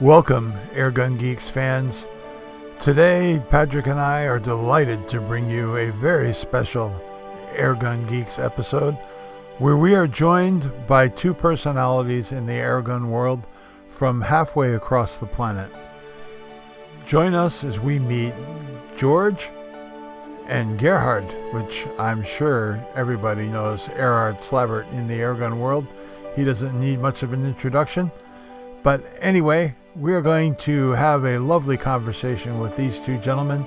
Welcome, Airgun Geeks fans. Today, Patrick and I are delighted to bring you a very special Airgun Geeks episode where we are joined by two personalities in the Airgun world from halfway across the planet. Join us as we meet Jorge and Gerhard, which I'm sure everybody knows Gerhard Slabert in the Airgun world. He doesn't need much of an introduction. But anyway, we are going to have a lovely conversation with these two gentlemen,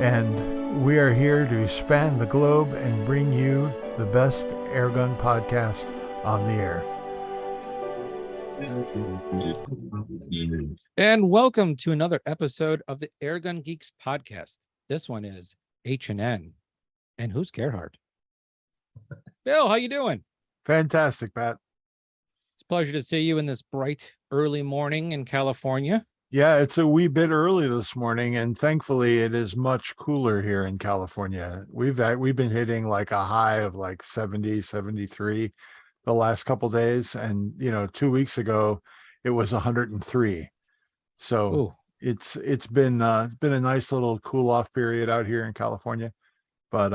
and we are here to span the globe and bring you the best Airgun podcast on the air. And welcome to another episode of the Airgun Geeks Podcast. This one is H&N. And who's Gerhard? Bill, how you doing? Fantastic, Pat. It's a pleasure to see you in this bright early morning in California. Yeah, it's a wee bit early this morning, and thankfully it is much cooler here in California. We've been hitting like a high of like 70, 73 the last couple days, and 2 weeks ago it was 103. So Ooh. it's been a nice little cool off period out here in California, but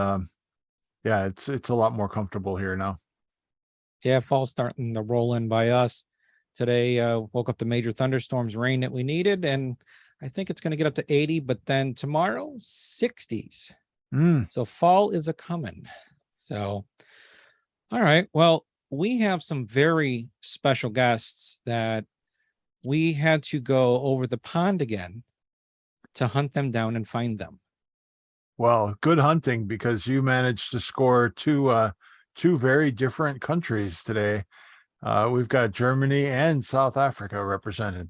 yeah, it's a lot more comfortable here now. Yeah, fall's starting to roll in by us. Today, woke up to major thunderstorms, rain that we needed, and I think it's going to get up to 80, but then tomorrow, 60s. So fall is a-coming. So, all right. Well, we have some very special guests that we had to go over the pond again to hunt them down and find them. Well, good hunting, because you managed to score two very different countries today. We've got Germany and South Africa represented.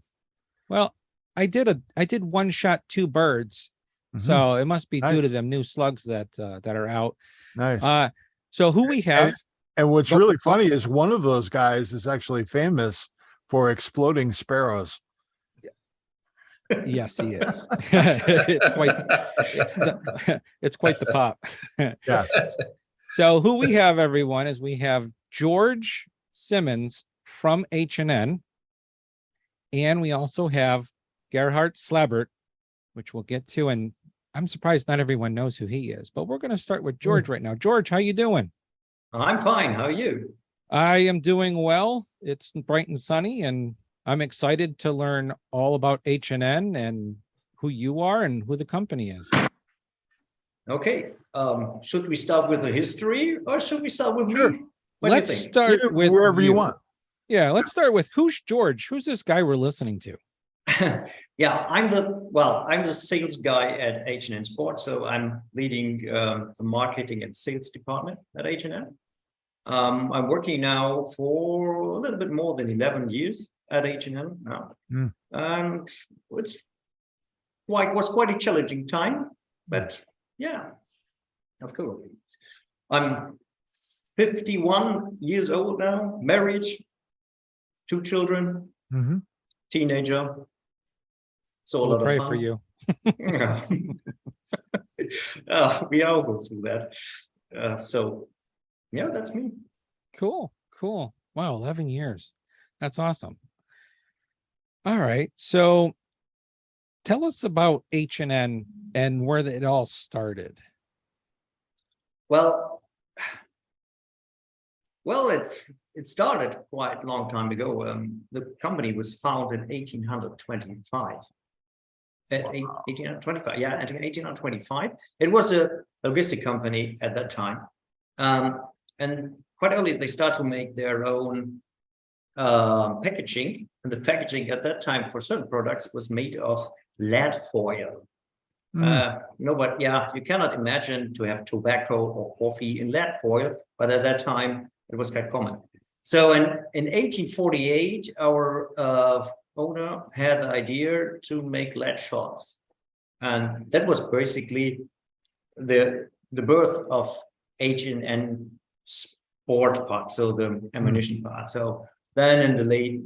Well, I did one shot, two birds. So it must be due to them new slugs that are out. Nice. So who we have. And what's really funny is one of those guys is actually famous for exploding sparrows. Yes, he is. It's quite the pop. Yeah. So who we have, everyone, is we have Jorge Simmons from H&N, and we also have Jorge Slabert, which we'll get to, and I'm surprised not everyone knows who he is, but we're going to start with Jorge right now. Jorge, how you doing? I'm fine. How are you? I am doing well. It's bright and sunny, and I'm excited to learn all about H&N and who you are and who the company is. Okay. Should we start with the history, or should we start with Sure. me? Let's start with wherever you want. Yeah, let's start with who's Jorge? Who's this guy we're listening to? Yeah, I'm the sales guy at H&N Sport, so I'm leading the marketing and sales department at H&N. I'm working now for a little bit more than 11 years at H&N now, and was quite a challenging time, but yeah, that's cool. I'm 51 years old now, married, 2 children, teenager. So a lot of pray fun. for you. Yeah. We all go through that. So yeah, that's me. Cool. Wow, 11 years. That's awesome. All right. So tell us about H&N and where it all started. Well, it started quite a long time ago. The company was founded in 1825. At 1825, yeah, 1825. It was a logistic company at that time, and quite early they start to make their own packaging. And the packaging at that time for certain products was made of lead foil. But yeah, you cannot imagine to have tobacco or coffee in lead foil, but at that time it was quite common. So in 1848, our owner had the idea to make lead shots, and that was basically the birth of H&N Sport part, so the ammunition part. So then in the late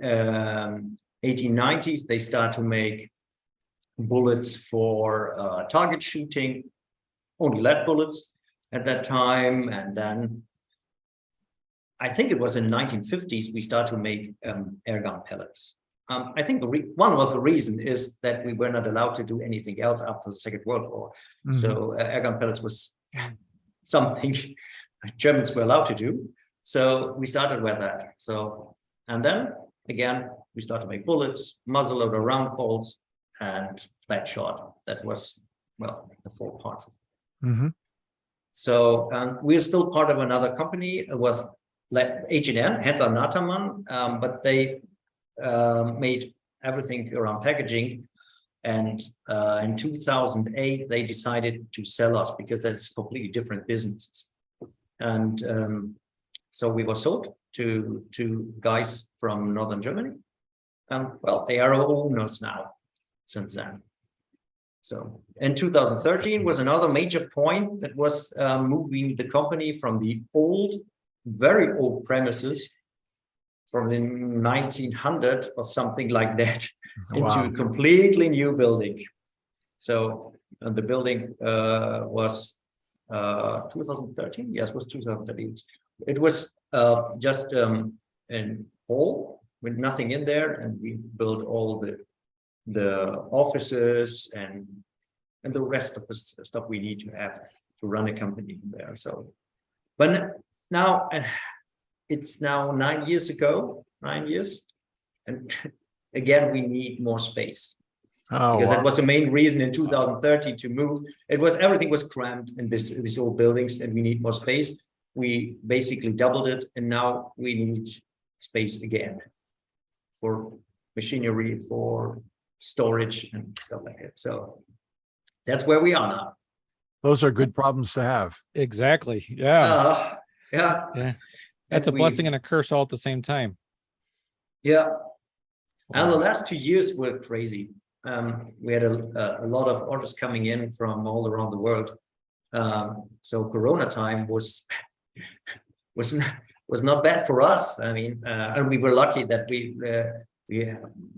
1890s, they start to make bullets for target shooting, only lead bullets at that time, and then I think it was in the 1950s we start to make airgun pellets. I think one of the reason is that we were not allowed to do anything else after the Second World War. So airgun pellets was something Germans were allowed to do. So we started with that. So, and then again, we started to make bullets, muzzle loader, round bolts, and flat shot. That was, well, the 4 parts. So we're still part of another company. It was H&N, Händler Natermann, but they made everything around packaging. And in 2008, they decided to sell us because that's completely different businesses. And so we were sold to guys from Northern Germany. And well, they are owners now since then. So in 2013 was another major point that was moving the company from the old, very old premises from the 1900 or something like that into a completely new building. So the building was 2013. Yes, it was 2013. It was just an hall with nothing in there, and we built all the offices and the rest of the stuff we need to have to run a company there. So, but now it's now 9 years ago, 9 years, and again we need more space. Because that was the main reason in 2013 to move. It was everything was crammed in these old buildings, and we need more space. We basically doubled it, and now we need space again for machinery, for storage and stuff like that. So that's where we are now. Those are good problems to have. Exactly. Yeah. Yeah. That's a blessing and a curse all at the same time. Yeah. And the last 2 years were crazy. We had a lot of orders coming in from all around the world. So Corona time was not bad for us. I mean, and we were lucky that we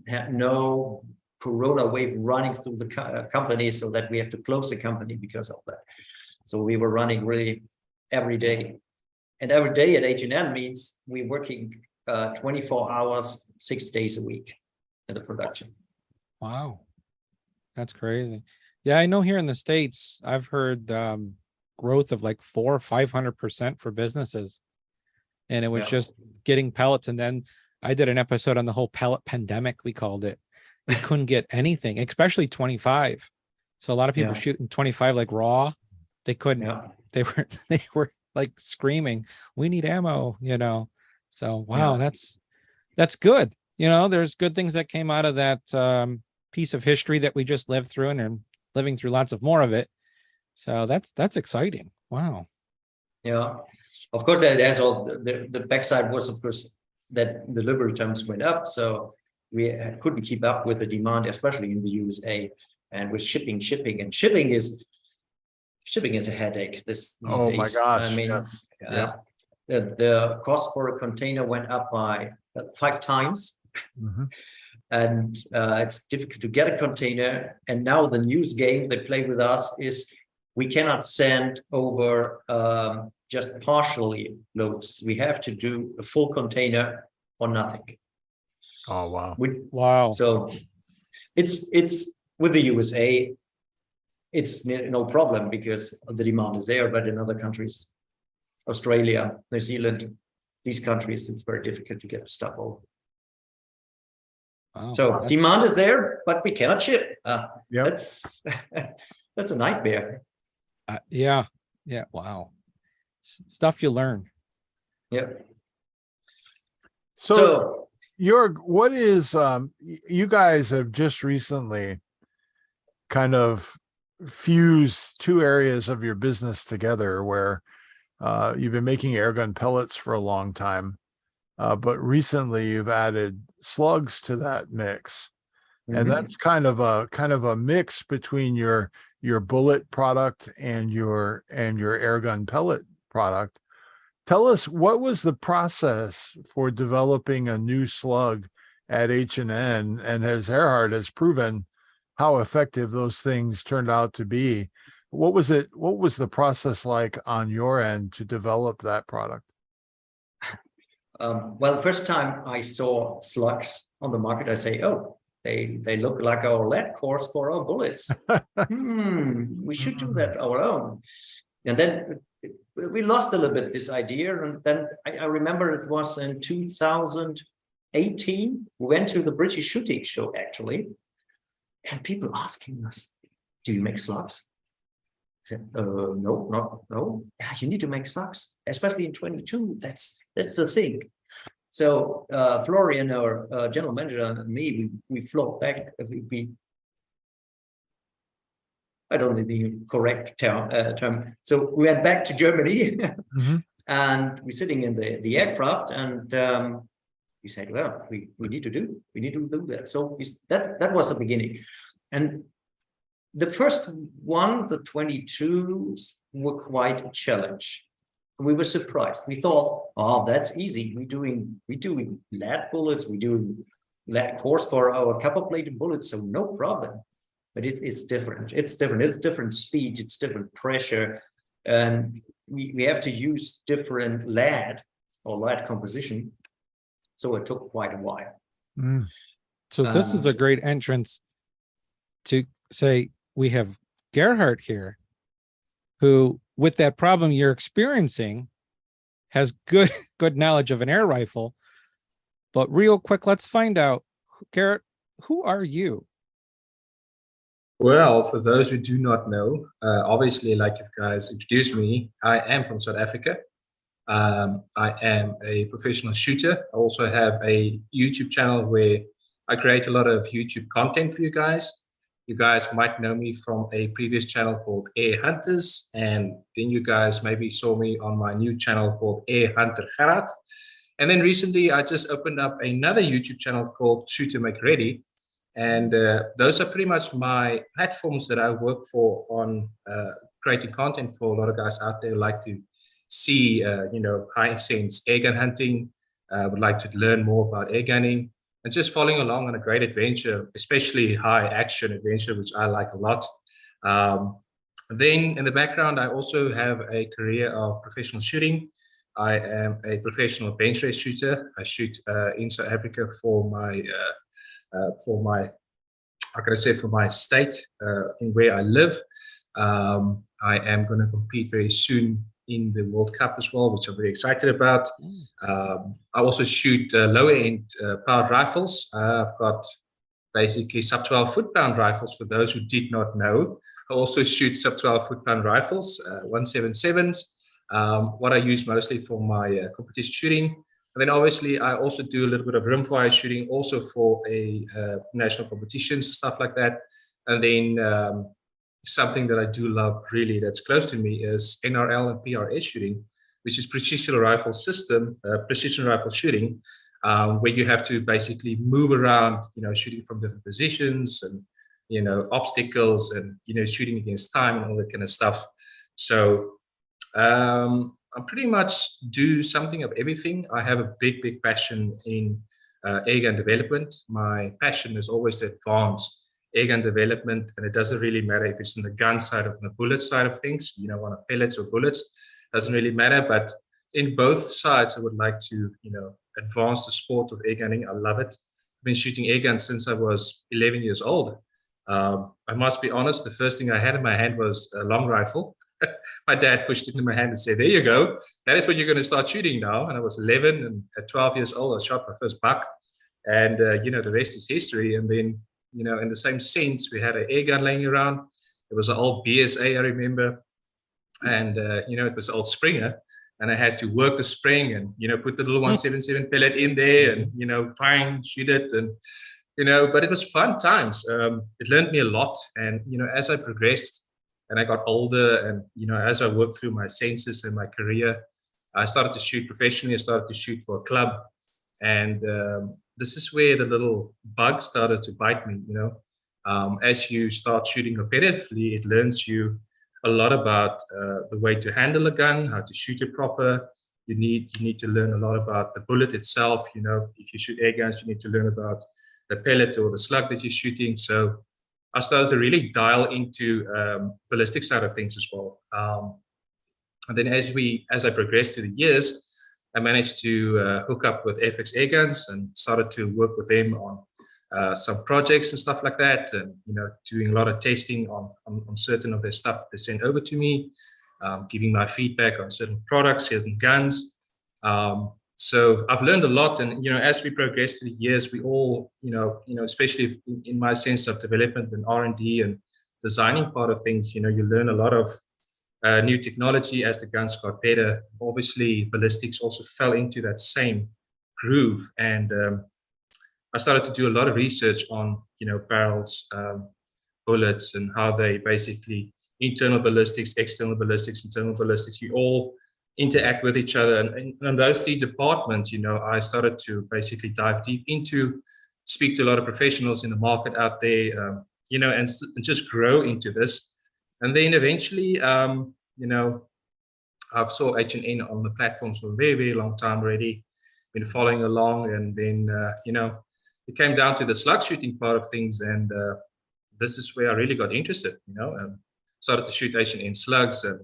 had no Corona wave running through the company, so that we have to close the company because of that. So we were running really every day, and every day at H&M means we're working 24 hours, 6 days a week in the production. Wow, that's crazy. Yeah, I know here in the States, I've heard growth of like 400% or 500% for businesses, and it was just getting pellets. And then I did an episode on the whole pellet pandemic, we called it. We couldn't get anything, especially 25. So a lot of people shooting 25 like raw. They couldn't. They were like screaming, "We need ammo!" You know. So wow, that's good. You know, there's good things that came out of that piece of history that we just lived through, and are living through lots of more of it. So that's exciting. Wow. Yeah, of course. There's all the backside was, of course, that delivery times went up, so we couldn't keep up with the demand, especially in the USA, and with shipping is a headache these days. My gosh! I mean, the cost for a container went up by 5 times. And it's difficult to get a container. And now the news game they play with us is we cannot send over just partially loads. We have to do a full container or nothing. Oh wow! Wow. So it's with the USA, it's no problem because the demand is there. But in other countries, Australia, New Zealand, these countries, it's very difficult to get stuff over. Wow, so demand is there, but we cannot ship. That's a nightmare. Yeah. Wow. Stuff you learn. Yeah. So what is you guys have just recently kind of fused 2 areas of your business together, where you've been making airgun pellets for a long time, but recently you've added slugs to that mix. And that's kind of a mix between your bullet product and your airgun pellet product. Tell us, what was the process for developing a new slug at H&N, and as Gerhard has proven how effective those things turned out to be? What was the process like on your end to develop that product? Well, the first time I saw slugs on the market, I say, oh, they look like our lead cores for our bullets. We should do that our own. And then we lost a little bit this idea. And then I remember it was in 2018, we went to the British Shooting Show, actually, and people asking us, do you make slugs? I said, no. Yeah, you need to make slugs, especially in 22. That's the thing. So Florian, our general manager, and me, we flown back. I don't know the correct term. So we went back to Germany, and we're sitting in the aircraft, and we said, well, we need to do that. So that was the beginning, and the first one, the 22s, were quite a challenge. We were surprised. We thought, oh, that's easy. We're doing lead bullets. We're doing lead cores for our copper-plated bullets, so no problem. But it's different. It's different. It's different speed. It's different pressure, and we have to use different lead or lead composition. So it took quite a while. So this is a great entrance to say we have Gerhard here, who, with that problem you're experiencing, has good knowledge of an air rifle. But real quick, let's find out, Gerhard, who are you? Well, for those who do not know, obviously, like you guys introduced me, I am from South Africa. I am a professional shooter. I also have a YouTube channel where I create a lot of YouTube content for you guys. You guys might know me from a previous channel called Air Hunters, and then you guys maybe saw me on my new channel called Air Hunter Gerhard. And then recently, I just opened up another YouTube channel called Shoot to Make Ready. And those are pretty much my platforms that I work for on creating content for a lot of guys out there who like to see, high sense airgun hunting, would like to learn more about airgunning, and just following along on a great adventure, especially high action adventure, which I like a lot. Then in the background, I also have a career of professional shooting. I am a professional bench race shooter. I shoot in South Africa for my state in where I live. I am going to compete very soon in the World Cup as well, which I'm very excited about. I also shoot lower end powered rifles. I've got basically sub 12 foot-pound rifles for those who did not know. I also shoot sub 12 foot-pound rifles, 177s, what I use mostly for my competition shooting. And then obviously I also do a little bit of rimfire shooting also for a national competitions and stuff like that. And then something that I do love really that's close to me is NRL and PRS shooting, which is precision rifle shooting, where you have to basically move around, shooting from different positions and, obstacles and, shooting against time and all that kind of stuff. So I pretty much do something of everything. I have a big passion in airgun development. My passion is always to advance airgun development, and it doesn't really matter if it's on the gun side or on the bullet side of things, on pellets or bullets, doesn't really matter. But in both sides, I would like to, advance the sport of airgunning. I love it. I've been shooting airguns since I was 11 years old. I must be honest, the first thing I had in my hand was a long rifle. My dad pushed it in my hand and said, there you go. That is when you're going to start shooting now. And I was 11, and at 12 years old, I shot my first buck. And, the rest is history. And then, in the same sense, we had an air gun laying around. It was an old BSA, I remember. And, it was an old Springer. And I had to work the spring and, put the little 177 pellet in there and, try and shoot it. And, but it was fun times. It learned me a lot. And, as I progressed and I got older and, as I worked through my senses and my career, I started to shoot professionally. I started to shoot for a club. And this is where the little bug started to bite me, as you start shooting repetitively, it learns you a lot about the way to handle a gun, how to shoot it proper. You need to learn a lot about the bullet itself. If you shoot air guns, you need to learn about the pellet or the slug that you're shooting. So I started to really dial into ballistic side of things as well. And then as I progressed through the years, I managed to hook up with FX Airguns and started to work with them on some projects and stuff like that, and doing a lot of testing on certain of their stuff that they sent over to me, giving my feedback on certain products, certain guns. So I've learned a lot, and as we progress through the years, we all, especially in my sense of development and R&D and designing part of things, you learn a lot of new technology as the guns got better. Obviously, ballistics also fell into that same groove, and I started to do a lot of research on, barrels, bullets, and how they basically internal ballistics, external ballistics, internal ballistics, you all interact with each other. And in those three departments, I started to basically dive deep into, speak to a lot of professionals in the market out there, and just grow into this. And then eventually, I've saw H&N on the platforms for a very, very long time already, been following along. And then, it came down to the slug shooting part of things. And this is where I really got interested, and started to shoot H&N slugs. And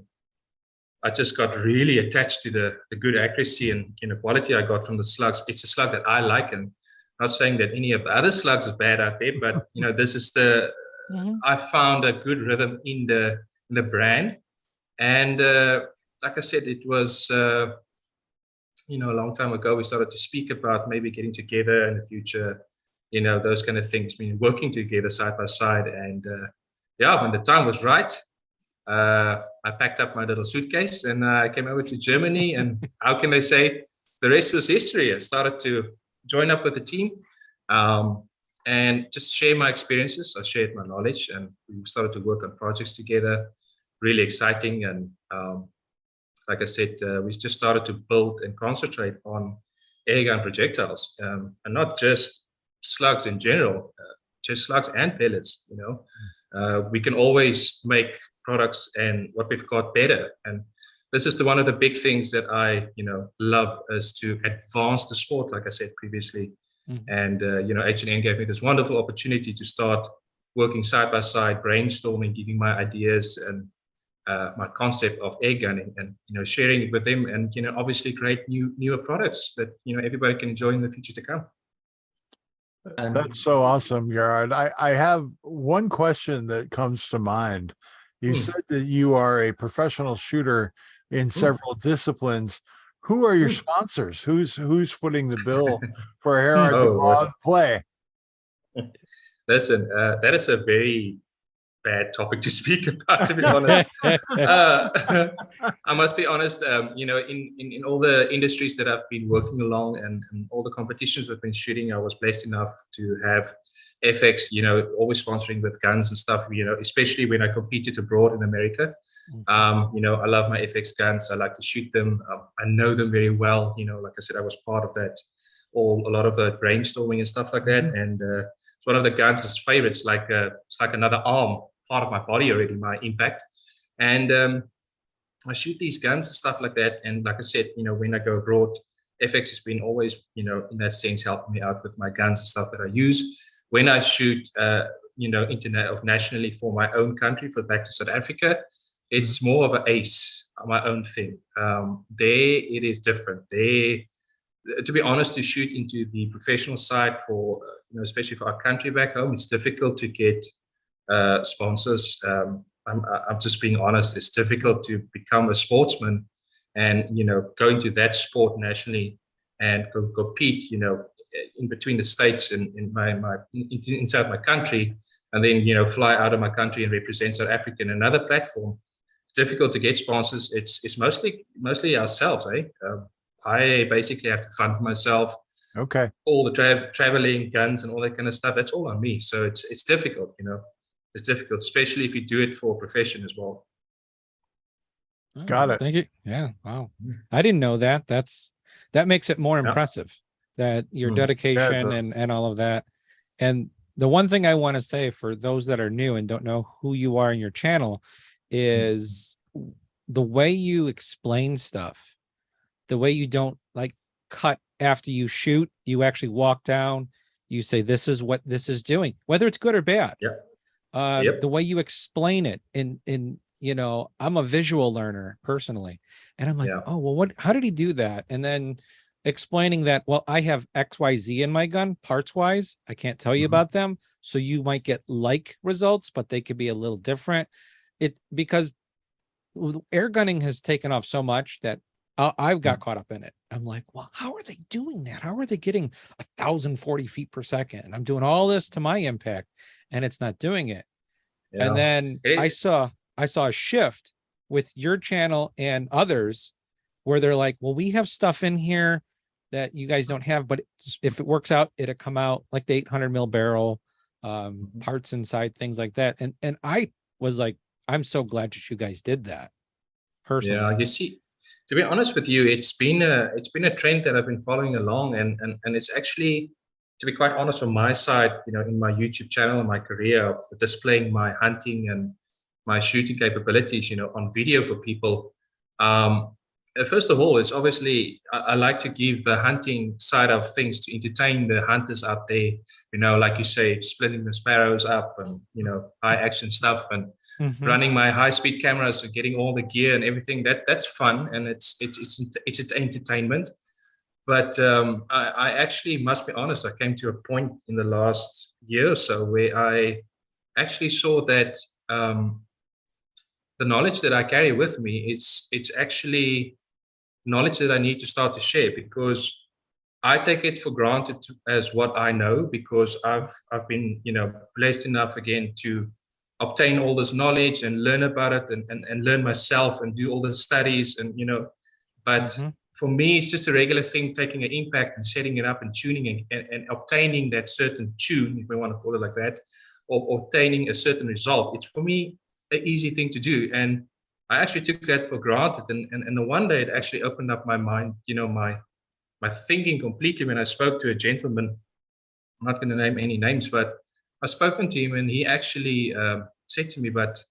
I just got really attached to the good accuracy and quality I got from the slugs. It's a slug that I like, and not saying that any of the other slugs is bad out there, but this is I found a good rhythm in the brand. And like I said, it was a long time ago we started to speak about maybe getting together in the future, those kind of things, working together side by side. And when the time was right, I packed up my little suitcase and I came over to Germany. And how can they say, the rest was history. I started to join up with the team and just share my experiences. I shared my knowledge, and we started to work on projects together. Really exciting. And like I said, we just started to build and concentrate on airgun projectiles, and not just slugs in general, just slugs and pellets. We can always make products and what we've got better. And this is one of the big things that I, love, is to advance the sport, like I said previously. And, H&N gave me this wonderful opportunity to start working side by side, brainstorming, giving my ideas and my concept of air gunning, and, sharing it with them, and, obviously create newer products that, everybody can enjoy in the future to come. That's so awesome, Gerhard. I have one question that comes to mind. You said that you are a professional shooter in several disciplines. Who are your sponsors? Who's footing the bill for Gerhard to go out and play? Listen, that is a very bad topic to speak about, to be honest. I must be honest, in all the industries that I've been working along, and all the competitions I've been shooting, I was blessed enough to have FX, always sponsoring with guns and stuff, especially when I competed abroad in America. I love my FX guns. I like to shoot them. I know them very well. Like I said, I was part of that, a lot of the brainstorming and stuff like that. And it's one of the guns' favorites, it's like another arm, part of my body already, my impact. And I shoot these guns and stuff like that. And like I said, when I go abroad, FX has been always, in that sense, helping me out with my guns and stuff that I use. When I shoot, internationally for my own country, back to South Africa, it's more of an ace, my own thing. There, it is different. There, to be honest, to shoot into the professional side for, especially for our country back home, it's difficult to get sponsors. I'm just being honest. It's difficult to become a sportsman and, go into that sport nationally and compete, in between the states and inside my country, and then, fly out of my country and represent South Africa in another platform. It's difficult to get sponsors. It's mostly ourselves, eh? I basically have to fund myself. Okay. All the traveling, guns, and all that kind of stuff. That's all on me. So it's difficult, It's difficult, especially if you do it for a profession as well. Got it. Thank you. Yeah. Wow. I didn't know that. That makes it more impressive, that your dedication and all of that. And the one thing I want to say for those that are new and don't know who you are in your channel is the way you explain stuff, the way you don't cut after you shoot, you actually walk down, you say, this is what this is doing, whether it's good or bad. Yeah. The way you explain it in I'm a visual learner personally. And I'm like, Yeah. oh, well, how did he do that? And then explaining that, well, I have XYZ in my gun parts wise. I can't tell you about them. So you might get like results, but they could be a little different. Because air gunning has taken off so much that I've got caught up in it. I'm like, well, how are they doing that? How are they getting 1,040 feet per second? And I'm doing all this to my impact and it's not doing it. Yeah. And then I saw a shift with your channel and others where they're like, well, we have stuff in here that you guys don't have, but if it works out, it'll come out like the 800 mil barrel, parts inside, things like that. And I was like, I'm so glad that you guys did that personally. Yeah, you see, to be honest with you, it's been a trend that I've been following along, and it's actually, to be quite honest, on my side, in my YouTube channel and my career of displaying my hunting and my shooting capabilities, on video for people. First of all, it's obviously I like to give the hunting side of things to entertain the hunters out there. Like you say, splitting the sparrows up and high action stuff and running my high speed cameras and getting all the gear and everything. That's fun and it's entertainment. But I actually must be honest. I came to a point in the last year or so where I actually saw that the knowledge that I carry with me, it's actually knowledge that I need to start to share, because I take it for granted as what I know, because I've been blessed enough again to obtain all this knowledge and learn about it and learn myself and do all the studies and but for me it's just a regular thing, taking an impact and setting it up and tuning and obtaining that certain tune, if we want to call it like that, or obtaining a certain result. It's for me an easy thing to do, and I actually took that for granted, and the one day it actually opened up my mind, my thinking completely, when I spoke to a gentleman. I'm not going to name any names, but I've spoken to him, and he actually said to me, but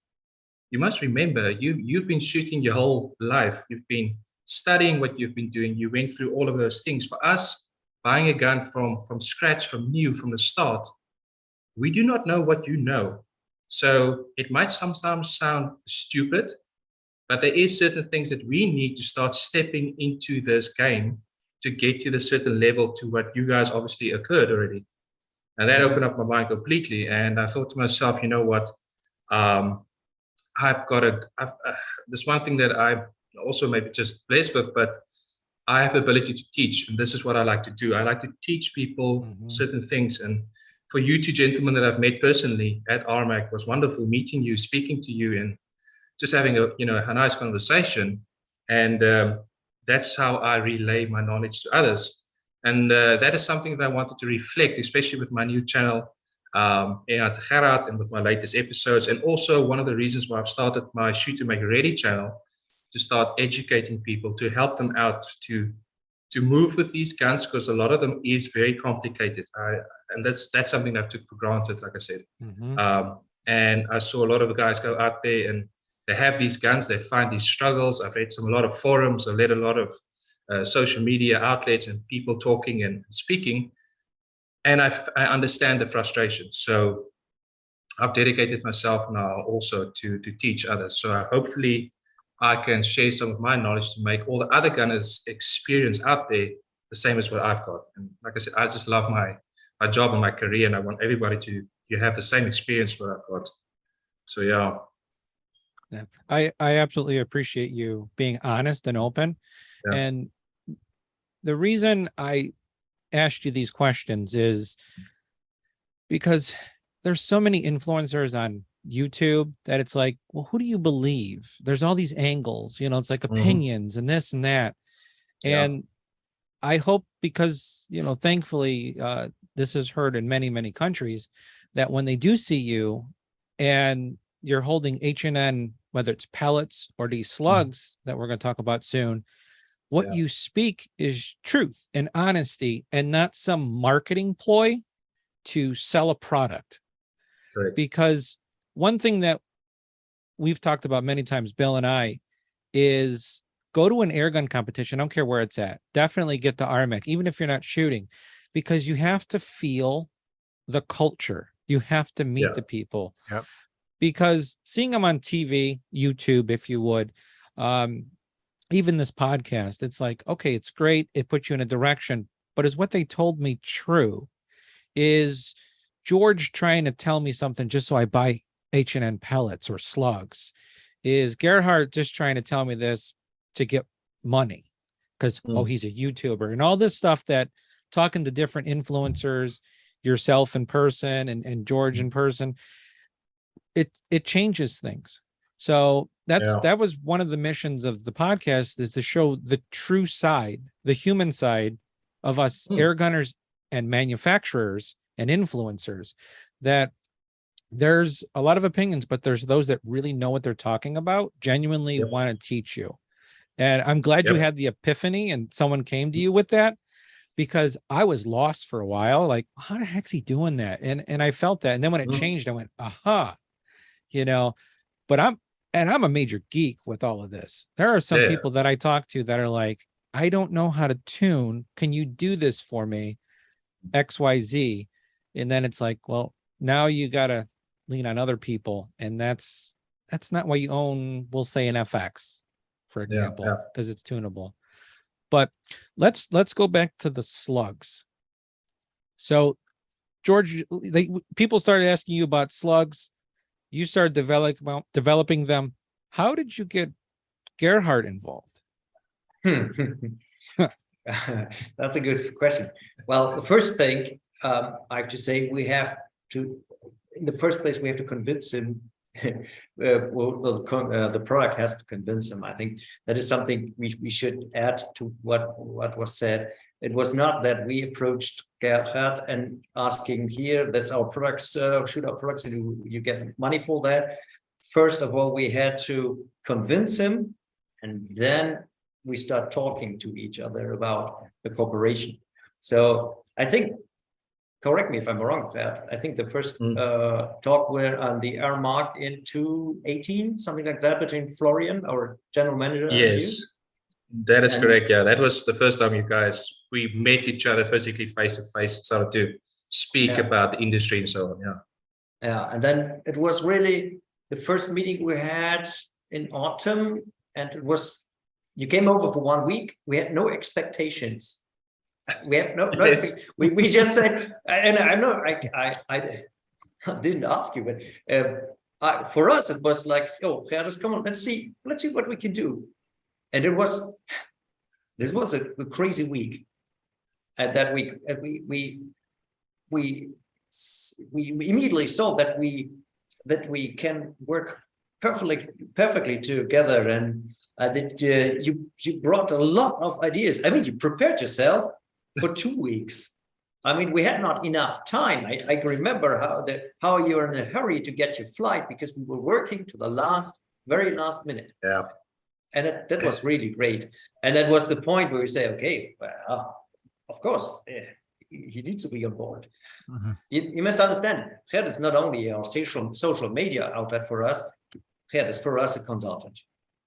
you must remember, you've been shooting your whole life. You've been studying what you've been doing. You went through all of those things. For us, buying a gun from scratch, from the start, we do not know what you know. So it might sometimes sound stupid, but there is certain things that we need to start stepping into this game to get to the certain level to what you guys obviously occurred already. And that opened up my mind completely. And I thought to myself, you know what? There's one thing that I'm also maybe just blessed with, but I have the ability to teach. And this is what I like to do. I like to teach people certain things. And for you two gentlemen that I've met personally at RMAC, was wonderful meeting you, speaking to you, and just having a nice conversation. And that's how I relay my knowledge to others. And that is something that I wanted to reflect, especially with my new channel, Jorge and Gerhard, and with my latest episodes. And also one of the reasons why I've started my Shoot to Make Ready channel, to start educating people, to help them out, to move with these guns, because a lot of them is very complicated. And that's something that I took for granted, like I said. And I saw a lot of the guys go out there and they have these guns, they find these struggles. I've read a lot of forums, I've read a lot of social media outlets and people talking and speaking, and I understand the frustration. So I've dedicated myself now also to teach others. So hopefully I can share some of my knowledge to make all the other gunners' experience out there the same as what I've got. And like I said, I just love my job and my career, and I want everybody to have the same experience what I've got. So yeah. I absolutely appreciate you being honest and open. Yeah. And the reason I asked you these questions is because there's so many influencers on YouTube that it's like, well, who do you believe? There's all these angles, it's like opinions and this and that. And I hope, because, thankfully, this is heard in many, many countries, that when they do see you and you're holding H&N, whether it's pellets or these slugs that we're going to talk about soon, what you speak is truth and honesty, and not some marketing ploy to sell a product. Correct. Because one thing that we've talked about many times, Bill and I, is go to an airgun competition. I don't care where it's at. Definitely get to RMAC, even if you're not shooting, because you have to feel the culture. You have to meet the people. because seeing them on TV, YouTube, if you would, even this podcast, it's like, okay, it's great. It puts you in a direction, but is what they told me true? Is George trying to tell me something just so I buy H&N pellets or slugs? Is Gerhard just trying to tell me this to get money? Because, oh, he's a YouTuber and all this stuff, that talking to different influencers, yourself in person and George in person, it changes things. So that was one of the missions of the podcast, is to show the true side, the human side of us air gunners and manufacturers and influencers, that there's a lot of opinions, but there's those that really know what they're talking about, genuinely want to teach you. And I'm glad you had the epiphany and someone came to you with that, because I was lost for a while. Like, how the heck's he doing that? And I felt that. And then when it changed, I went, aha, but I'm a major geek with all of this. There are some people that I talk to that are like, I don't know how to tune. Can you do this for me? XYZ. And then it's like, well, now you got to lean on other people. And that's not why you own, we'll say, an FX, for example, because it's tunable. But let's go back to the slugs. So George, people started asking you about slugs. You started developing them. How did you get Gerhard involved? That's a good question. Well, the first thing I have to say, in the first place, we have to convince him. The product has to convince him. I think that is something we should add to what was said. It was not that we approached Gerhard and asking, here, that's our products, shoot our products, and you get money for that. First of all, we had to convince him, and then we start talking to each other about the cooperation. So I think, correct me if I'm wrong, Pat, I think the first talk were on the Air Mark in 2018, something like that, between Florian, our general manager. Yes, that is correct. Yeah, that was the first time we met each other physically, face to face, started to speak about the industry and so on. Yeah, and then it was really the first meeting we had in autumn, and it was, you came over for 1 week. We had no expectations. We have no we just said, and I know I didn't ask you, but for us it was like, oh, Gerhard, come on, let's see what we can do. And this was a crazy week. And that week, we immediately saw that we can work perfectly together, and that you brought a lot of ideas. I mean, you prepared yourself for 2 weeks. I mean, we had not enough time. I remember how you're in a hurry to get your flight, because we were working to the very last minute. Yeah. And that was really great. And that was the point where we say, okay, well, of course, he needs to be on board. You must understand, Gerhard is not only our social media outlet for us. Gerhard is for us a consultant,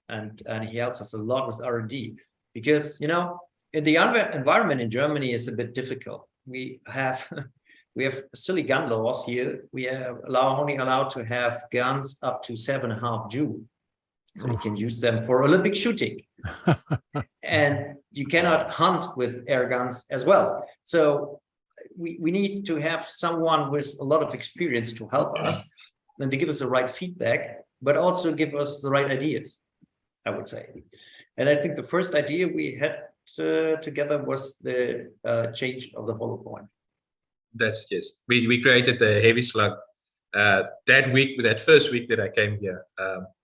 and he helps us a lot with R&D, because in the environment in Germany is a bit difficult. We have silly gun laws here. We are only allowed to have guns up to 7.5 Joule, so you can use them for Olympic shooting, and you cannot hunt with air guns as well. So we need to have someone with a lot of experience to help us and to give us the right feedback, but also give us the right ideas, I would say. And I think the first idea we had together was the change of the hollow point. That's it, yes. We created the heavy slug that first week that I came here.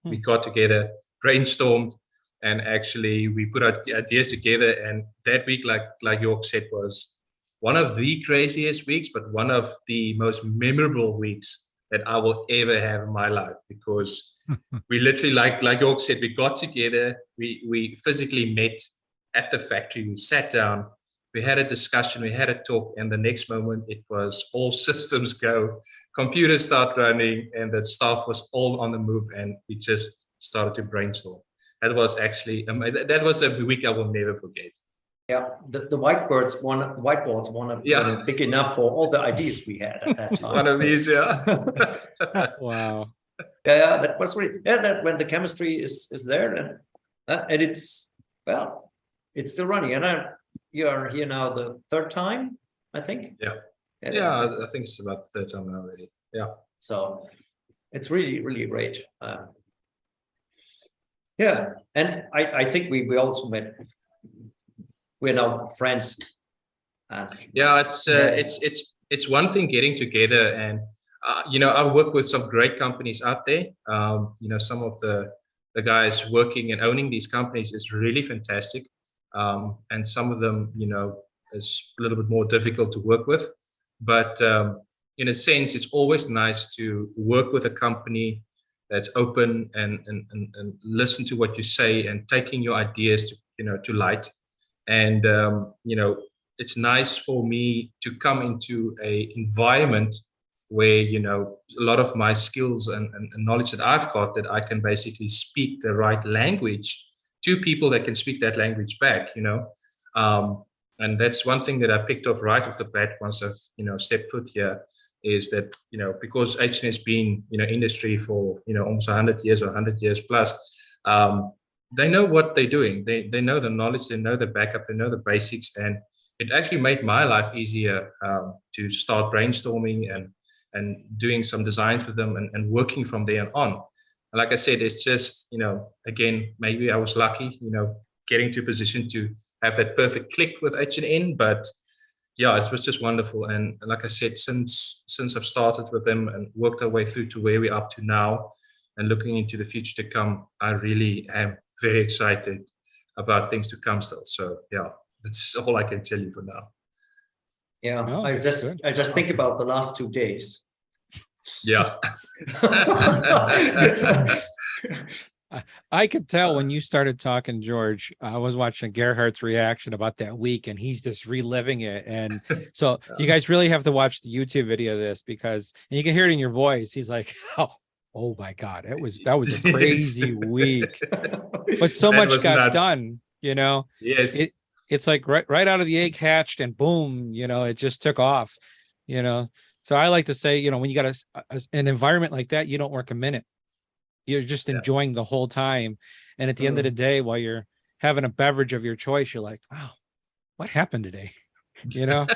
We got together, brainstormed, and actually we put our ideas together. And that week, like Jorg said, was one of the craziest weeks, but one of the most memorable weeks that I will ever have in my life, because we literally, like Jorg said, we got together, we physically met at the factory, we sat down, we had a discussion, we had a talk, and the next moment it was all systems go, computers start running, and the staff was all on the move, and we just started to brainstorm. That was actually, that was a week I will never forget. Yeah, the whiteboards weren't big enough for all the ideas we had at that time. One of these, yeah. Wow. Yeah, that was really, that when the chemistry is there, and it's, well, it's still running. And you are here now the third time, I think. Yeah, I think it's about the third time now already. Yeah. So it's really, really great. Yeah, and I think we also met. We're now friends. Yeah, it's one thing getting together, and I work with some great companies out there. Some of the guys working and owning these companies is really fantastic, and some of them, is a little bit more difficult to work with. But in a sense, it's always nice to work with a company that's open and listen to what you say and taking your ideas to light. And it's nice for me to come into a environment where a lot of my skills and knowledge that I've got, that I can basically speak the right language to people that can speak that language back. And that's one thing that I picked up right off the bat once I've stepped foot here, is that because H&N has been industry for almost 100 years or 100 years plus. They know what they're doing. They know the knowledge, they know the backup, they know the basics, and it actually made my life easier to start brainstorming and doing some designs with them and working from there on. And like I said, it's just again, maybe I was lucky, getting to a position to have that perfect click with H&N, but yeah, it was just wonderful. And like I said, since I've started with them and worked our way through to where we're up to now, and looking into the future to come, I really am very excited about things to come still. So yeah, that's all I can tell you for now. Yeah, Oh, I just think about the last 2 days. Yeah. I could tell when you started talking, George. I was watching Gerhard's reaction about that week, and he's just reliving it. And so you guys really have to watch the YouTube video of this, because and you can hear it in your voice. He's like, oh my God, that was a crazy week. But so much got nuts. done, Yes. It's like right out of the egg hatched, and boom, it just took off, So I like to say, when you got an environment like that, you don't work a minute. You're just enjoying the whole time. And at the end of the day, while you're having a beverage of your choice, you're like, wow, what happened today? Yeah.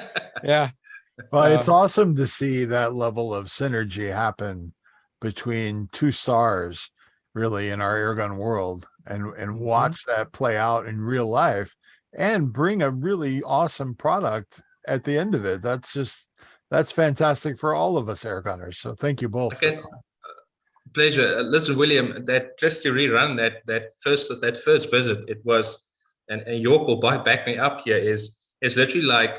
Well, it's awesome to see that level of synergy happen between two stars, really, in our Airgun world, and watch that play out in real life and bring a really awesome product at the end of it. That's fantastic for all of us Airgunners. So thank you both. Okay. Pleasure. Listen, William, that just to rerun that first visit, it was, and York will back me up here, is literally like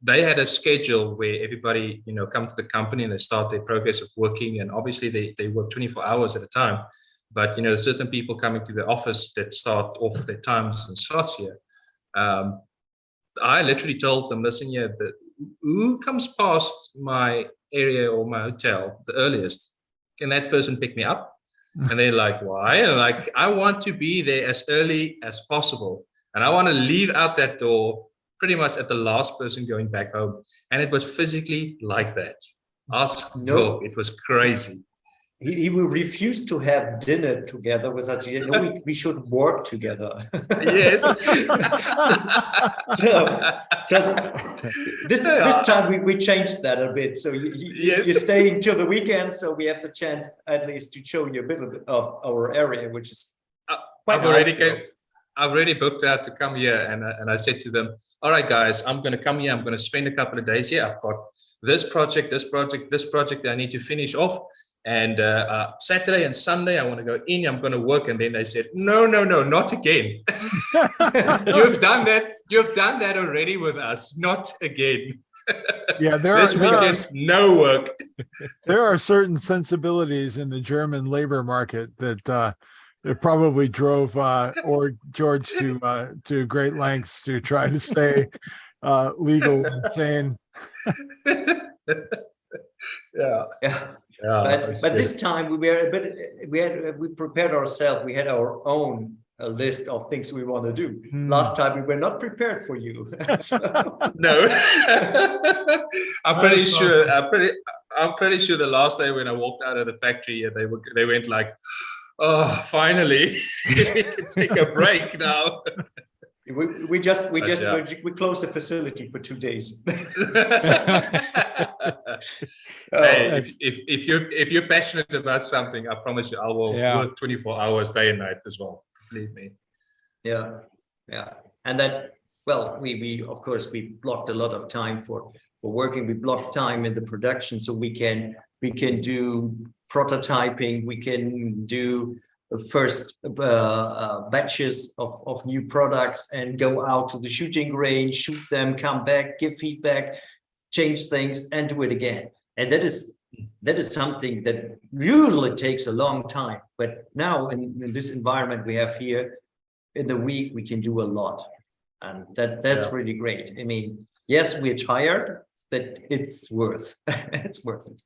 they had a schedule where everybody come to the company and they start their progress of working, and obviously they work 24 hours at a time, but certain people coming to the office that start off their times and slots here. I literally told them, listen, who comes past my area or my hotel the earliest? Can that person pick me up? And they're like, why? And like, I want to be there as early as possible. And I want to leave out that door pretty much at the last person going back home. And it was physically like that. No, it was crazy. He will refuse to have dinner together with us. We should work together. Yes. This time we changed that a bit. So you're staying till the weekend, so we have the chance at least to show you a bit of our area, which is quite nice. I've already booked out to come here, and I said to them, all right, guys, I'm going to come here. I'm going to spend a couple of days here. I've got this project that I need to finish off. And Saturday and Sunday, I want to go in, I'm going to work. And then they said, no, not again. You've done that already with us. Not again. Yeah, this weekend, no work. There are certain sensibilities in the German labor market that it probably drove or George to great lengths to try to stay legal and sane. Yeah. But this time we prepared ourselves. We had our own a list of things we want to do. Hmm. Last time we were not prepared for you. So- No, I'm pretty That's sure. awesome. I'm pretty sure the last day when I walked out of the factory, they went like, "Oh, finally, we can take a break now." we yeah. closed the facility for 2 days. Hey, That's- if you're passionate about something, I promise you, I will Yeah. work 24 hours day and night as well. Believe me. Yeah, and then, well, we of course we blocked a lot of time for working. We blocked time in the production, so we can do prototyping. We can do the first batches of new products and go out to the shooting range, shoot them, come back, give feedback, change things, and do it again. And that is something that usually takes a long time. But now in this environment we have here, in the week we can do a lot, and that's really great. I mean, yes, we're tired, but it's worth it.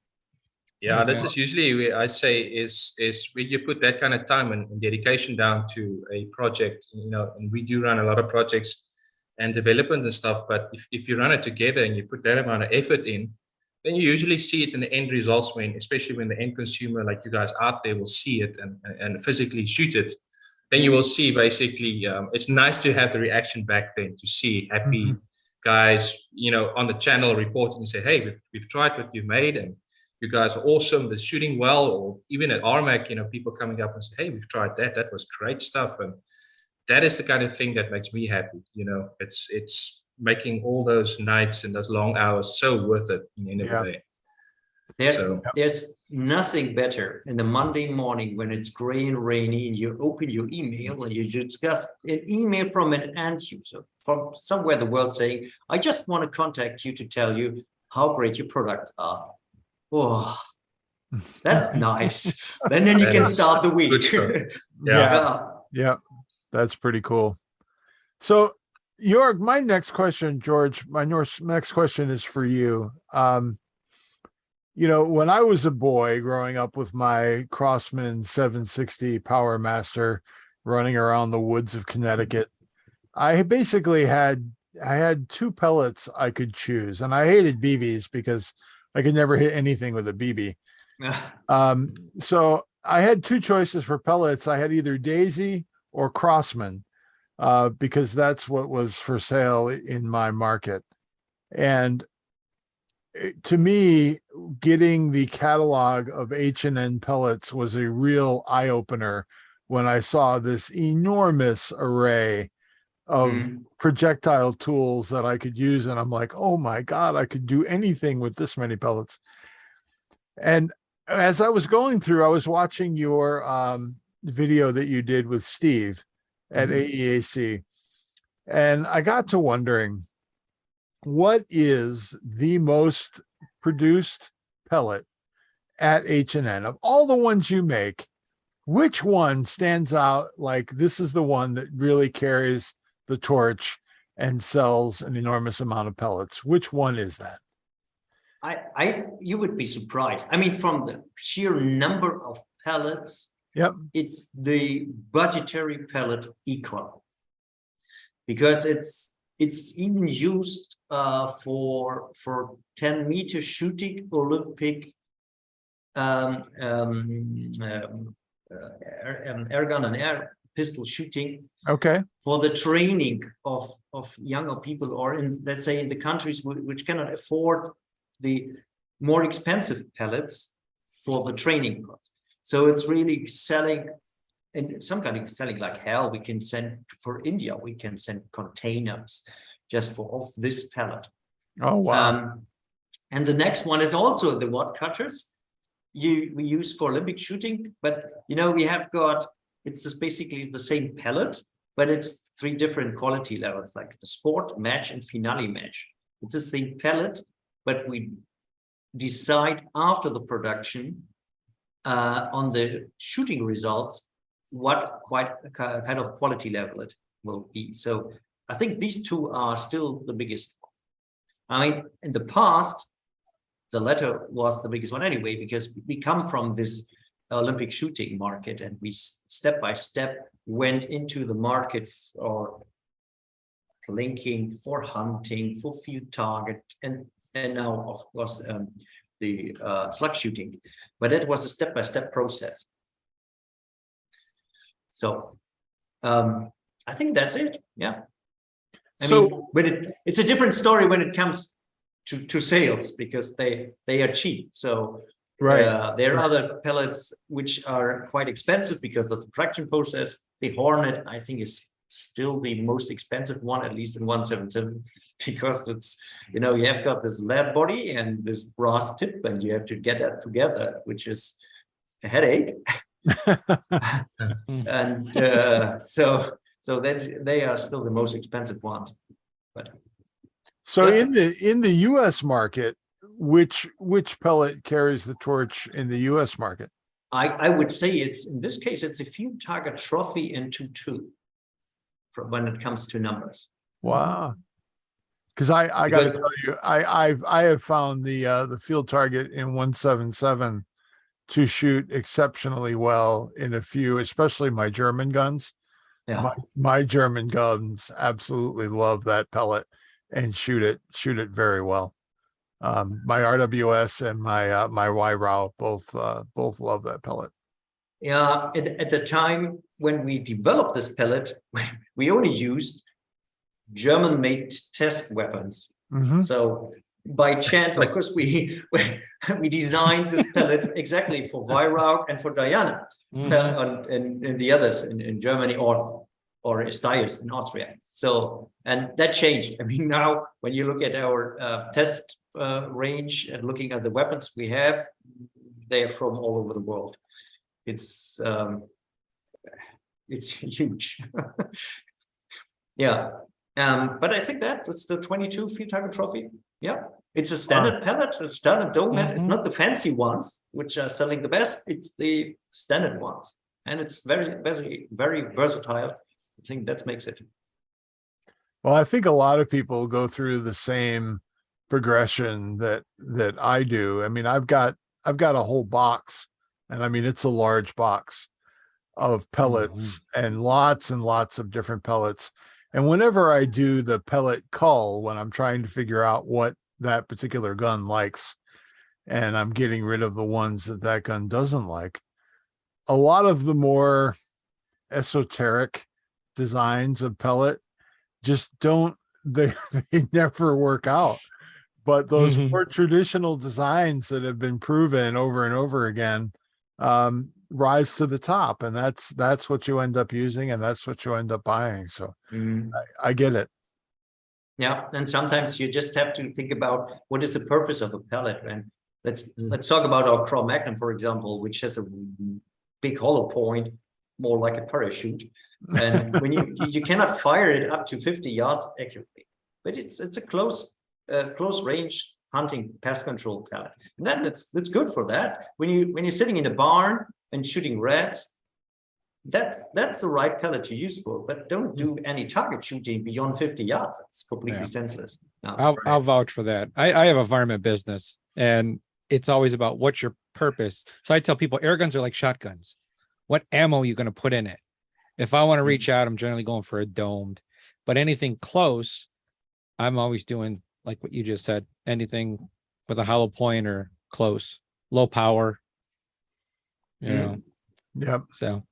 Yeah, this is usually where I say is when you put that kind of time and dedication down to a project, and we do run a lot of projects and development and stuff, but if you run it together and you put that amount of effort in, then you usually see it in the end results, especially when the end consumer, like you guys out there, will see it and physically shoot it. Then you will see basically, it's nice to have the reaction back then, to see happy guys, on the channel reporting and say, hey, we've tried what you made and you guys are awesome, they're shooting well. Or even at RMAC, people coming up and say, hey, we've tried that was great stuff. And that is the kind of thing that makes me happy. It's making all those nights and those long hours so worth it in the end of the day. There's nothing better in the Monday morning when it's gray and rainy and you open your email and you discuss an email from an end user from somewhere in the world saying, I just want to contact you to tell you how great your products are. Oh, that's nice. Then you can start the week. Good stuff. Yeah, that's pretty cool. So my next question, George, next question is for you. When I was a boy growing up with my Crossman 760 Power Master running around the woods of Connecticut, I basically had 2 pellets I could choose, and I hated BBs because I could never hit anything with a BB. So I had 2 choices for pellets. I had either Daisy or Crossman, because that's what was for sale in my market. And to me, getting the catalog of H&N pellets was a real eye-opener when I saw this enormous array of projectile tools that I could use. And I'm like, oh my God, I could do anything with this many pellets. And as I was going through, I was watching your video that you did with Steve at AEAC. And I got to wondering, what is the most produced pellet at H&N? Of all the ones you make, which one stands out like this is the one that really carries the torch and sells an enormous amount of pellets? Which one is that? You would be surprised. I mean, from the sheer number of pellets, it's the budgetary pellet Equal, because it's even used for 10-meter shooting Olympic airgun and air pistol shooting. Okay. For the training of younger people, or let's say in the countries which cannot afford the more expensive pellets for the training part. So it's really selling, and some kind of selling like hell. We can send for India, we can send containers just of this pellet. Oh, wow. And the next one is also the wad cutters we use for Olympic shooting, but we have got, it's just basically the same pellet, but it's 3 different quality levels, like the sport, match, and finale match. It's the same pellet, but we decide after the production on the shooting results what kind of quality level it will be. So I think these 2 are still the biggest. I mean, in the past, the latter was the biggest one anyway, because we come from this Olympic shooting market, and we step by step went into the market for plinking, for hunting, for field target, and now of course the slug shooting. But that was a step-by-step process. So I think that's it. Yeah. I mean, when it's a different story when it comes to sales, because they are cheap. So there are other pellets which are quite expensive because of the production process. The Hornet, I think, is still the most expensive one, at least in 177, because it's, you have got this lead body and this brass tip, and you have to get that together, which is a headache. And so that they are still the most expensive ones. But so in the U.S. market, which pellet carries the torch in the U.S. market? I would say in this case it's a field target trophy in 2.2 when it comes to numbers. Wow. Because I got to tell you, I have found the field target in 177 to shoot exceptionally well in a few, especially my German guns. Yeah. My German guns absolutely love that pellet and shoot it very well. My RWS and my Weirau both love that pellet. Yeah, at the time when we developed this pellet, we only used German-made test weapons. Mm-hmm. So by chance, of course, we designed this pellet exactly for Weirau and for Diana, and the others in Germany or Steyrs in Austria. So, and that changed. I mean, now when you look at our test range and looking at the weapons we have, they're from all over the world. It's huge. Yeah. But I think that's the 22 field target trophy. Yeah. It's a standard pellet, a standard dome head. It's not the fancy ones which are selling the best. It's the standard ones. And it's very, very, very versatile. I think that makes it. Well, I think a lot of people go through the same progression that I do. I mean, I've got a whole box, and I mean, it's a large box of pellets and lots of different pellets. And whenever I do the pellet cull, when I'm trying to figure out what that particular gun likes, and I'm getting rid of the ones that gun doesn't like, a lot of the more esoteric designs of pellet just they never work out. But those more traditional designs that have been proven over and over again rise to the top, and that's what you end up using, and that's what you end up buying. So I get it. Yeah, and sometimes you just have to think about what is the purpose of a pellet. And let's talk about our Craw Magnum, for example, which has a big hollow point, more like a parachute. And when you cannot fire it up to 50 yards accurately, but it's a close range hunting pest control pellet, and then it's good for that. When you're sitting in a barn and shooting rats, that's the right pellet to use for. But don't do any target shooting beyond 50 yards. It's completely senseless. No. I'll vouch for that. I have a varmint business, and it's always about what's your purpose. So I tell people air guns are like shotguns. What ammo are you going to put in it? If I want to reach out, I'm generally going for a domed, but anything close, I'm always doing like what you just said, anything with a hollow point or close, low power, you know? Yep. So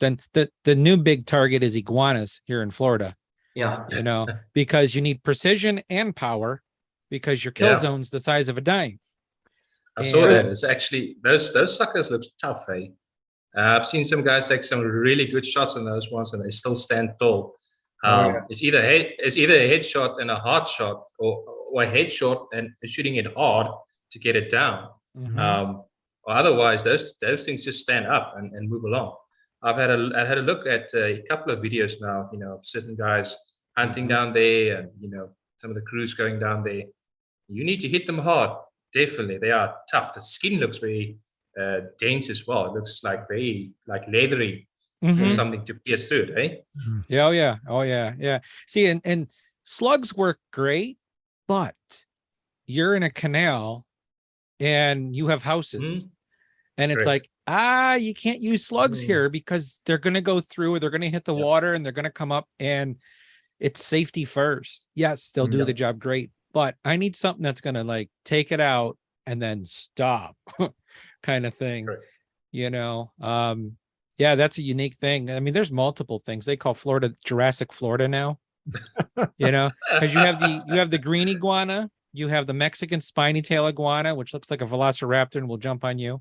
then the new big target is iguanas here in Florida. Yeah. You know, because you need precision and power, because your kill zone's the size of a dime. I saw that. It's actually, those suckers look tough, eh? I've seen some guys take some really good shots on those ones, and they still stand tall. It's either a headshot and a hard shot, or a headshot and shooting it hard to get it down. Or otherwise, those things just stand up and move along. I had a look at a couple of videos now, of certain guys hunting down there, and some of the crews going down there. You need to hit them hard. Definitely, they are tough. The skin looks very dense as well. It looks like very leathery, or something to pierce through it, eh? Yeah. Oh yeah. See, and slugs work great, but you're in a canal and you have houses, and it's like you can't use slugs here because they're going to go through, they're going to hit the water and they're going to come up, and it's safety first. Yes, they'll do the job great, but I need something that's going to like take it out and then stop kind of thing. Right. You know, yeah, that's a unique thing. I mean, there's multiple things. They call Florida Jurassic Florida now, you know, because you have the green iguana, you have the Mexican spiny tail iguana, which looks like a velociraptor and will jump on you.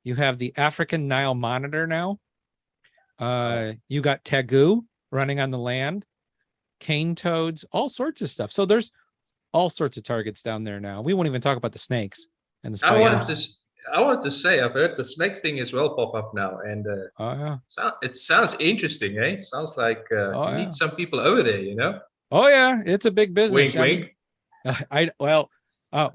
You have the African Nile monitor now. You got tegu running on the land, cane toads, all sorts of stuff. So there's all sorts of targets down there now. We won't even talk about the snakes and the spiders. I wanted to say, I've heard the snake thing as well pop up now, and it sounds interesting, eh? It sounds like you need some people over there, you know? Oh yeah, it's a big business. Wink, wink.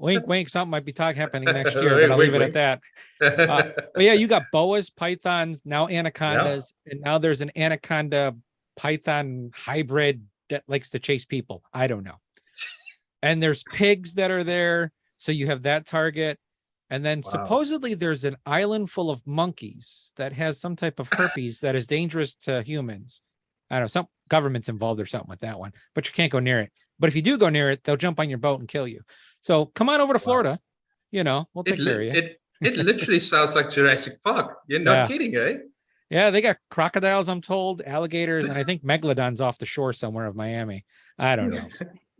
Wink, wink. Something might be happening next year, but I'll leave it at that. But yeah, you got boas, pythons, now anacondas, and now there's an anaconda python hybrid that likes to chase people. I don't know. And there's pigs that are there, so you have that target. And then supposedly there's an island full of monkeys that has some type of herpes that is dangerous to humans. I don't know, some government's involved or something with that one, but you can't go near it. But if you do go near it, they'll jump on your boat and kill you. So come on over to Florida. You know, we'll take care of you. It literally sounds like Jurassic Park. You're not kidding, eh? Yeah, they got crocodiles, I'm told, alligators, and I think megalodons off the shore somewhere of Miami. I don't know.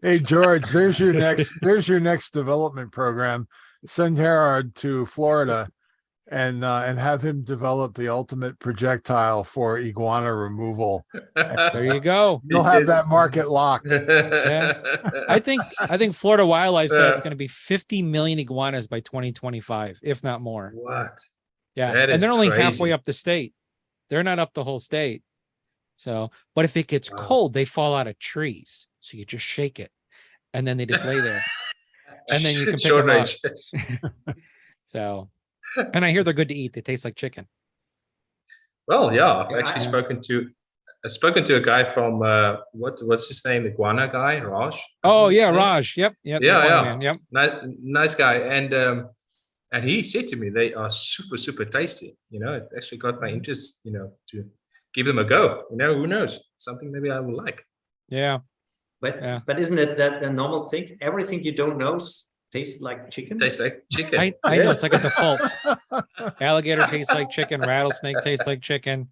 Hey, George, there's your next development program. Send Gerhard to Florida and have him develop the ultimate projectile for iguana removal. There you go. You'll have that market locked. Yeah. I think Florida Wildlife said it's going to be 50 million iguanas by 2025, if not more. What? Yeah. That and they're only crazy. halfway up the state. They're not up the whole state. So, but if it gets cold, they fall out of trees. So you just shake it and then they just lay there. And then you can pick them up. So, and I hear they're good to eat. They taste like chicken. Well, yeah, I've actually spoken to a guy from what's his name, iguana guy, Raj. Oh yeah, Raj. Yep. Yeah. Yep. Nice guy, and he said to me they are super, super tasty. You know, it actually got my interest. You know, to give them a go. You know, who knows? Something maybe I will like. Yeah. But isn't it that the normal thing? Everything you don't know tastes like chicken. Tastes like chicken. I know, it's like a default. Alligator tastes like chicken. Rattlesnake tastes like chicken.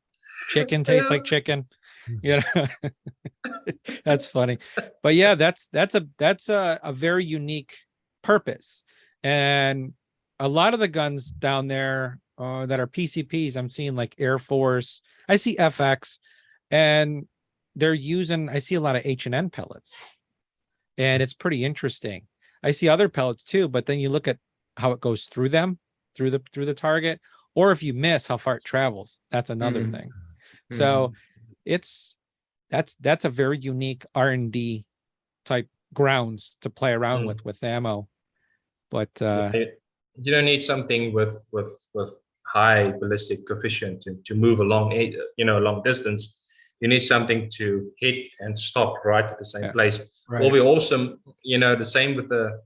Chicken tastes like chicken. You know, that's funny. But yeah, that's a very unique purpose. And a lot of the guns down there that are PCPs, I'm seeing like Air Force. I see FX, and they're using, I see a lot of H&N pellets, and it's pretty interesting. I see other pellets too, but then you look at how it goes through them, through the target, or if you miss, how far it travels. That's another thing. So that's a very unique R&D type grounds to play around with ammo. But you don't need something with high ballistic coefficient to move along long distance. You need something to hit and stop right at the same place. Right. Will be awesome. You know, the same with the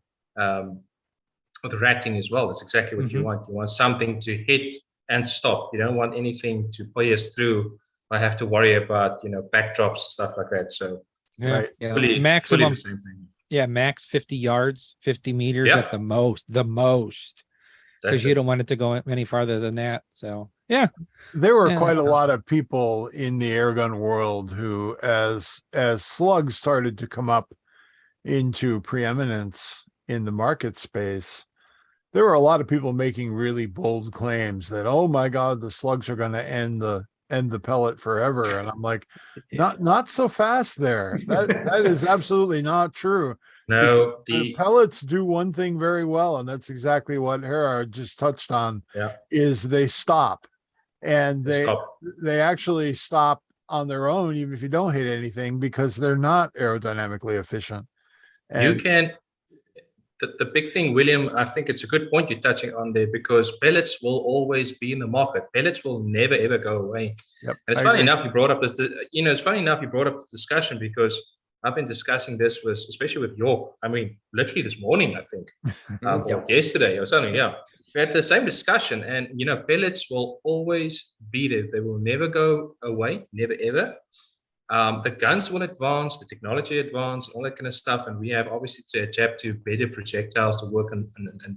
ratting as well. That's exactly what you want. You want something to hit and stop. You don't want anything to pierce through. I have to worry about backdrops and stuff like that. So maximum, the same thing. Yeah, max 50 yards, 50 meters at the most. Because you don't want it to go any farther than that. So yeah, there were quite a lot of people in the airgun world who, as slugs started to come up into preeminence in the market space, there were a lot of people making really bold claims that, oh my God, the slugs are going to end the pellet forever. And I'm like, not so fast there. That is absolutely not true. No, the pellets do one thing very well, and that's exactly what Gerhard just touched on. Is they stop, and they actually stop on their own, even if you don't hit anything, because they're not aerodynamically efficient. And you can. The big thing, William, I think it's a good point you're touching on there, because pellets will always be in the market. Pellets will never ever go away. And it's funny enough you brought up the discussion, because I've been discussing this with, especially with York. I mean, literally this morning, I think, or yesterday or something. Yeah, we had the same discussion, and pellets will always be there. They will never go away, never ever. The guns will advance, the technology advance, all that kind of stuff, and we have obviously to adapt to better projectiles to work on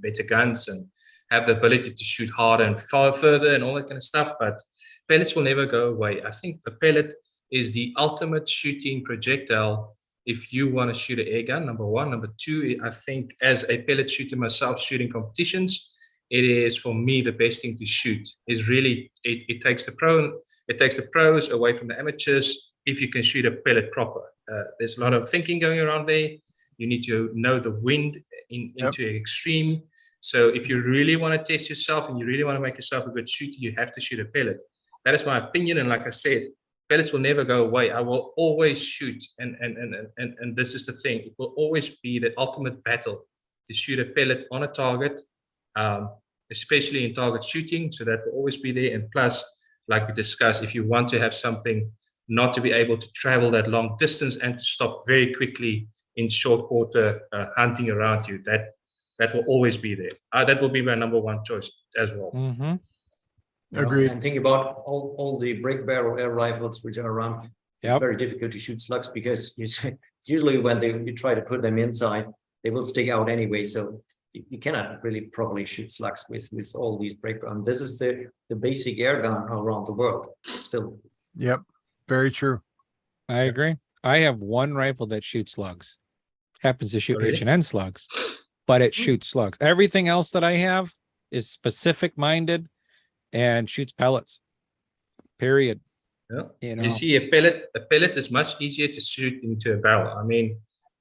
better guns and have the ability to shoot harder and far further and all that kind of stuff. But pellets will never go away. I think the pellet is the ultimate shooting projectile if you want to shoot an air gun, number one. Number two, I think as a pellet shooter myself, shooting competitions, it is for me the best thing to shoot. Is really it takes the pros away from the amateurs if you can shoot a pellet proper. There's a lot of thinking going around there. You need to know the wind into an extreme. So if you really want to test yourself and you really want to make yourself a good shooter, you have to shoot a pellet. That is my opinion. And like I said, pellets will never go away. I will always shoot. And this is the thing. It will always be the ultimate battle to shoot a pellet on a target, especially in target shooting. So that will always be there. And plus, like we discussed, if you want to have something not to be able to travel that long distance and to stop very quickly in short order hunting around you, that will always be there. That will be my number one choice as well. Mm-hmm. Agreed. And think about all the break barrel air rifles which are around. It's very difficult to shoot slugs because usually when you try to put them inside, they will stick out anyway. So you cannot really properly shoot slugs with all these break barrels. This is the basic air gun around the world still. Yep. Very true. I agree. I have one rifle that shoots slugs. Happens to shoot H&N slugs, but it shoots slugs. Everything else that I have is specific minded and shoots pellets. Period. Yeah. You see, a pellet is much easier to shoot into a barrel. I mean,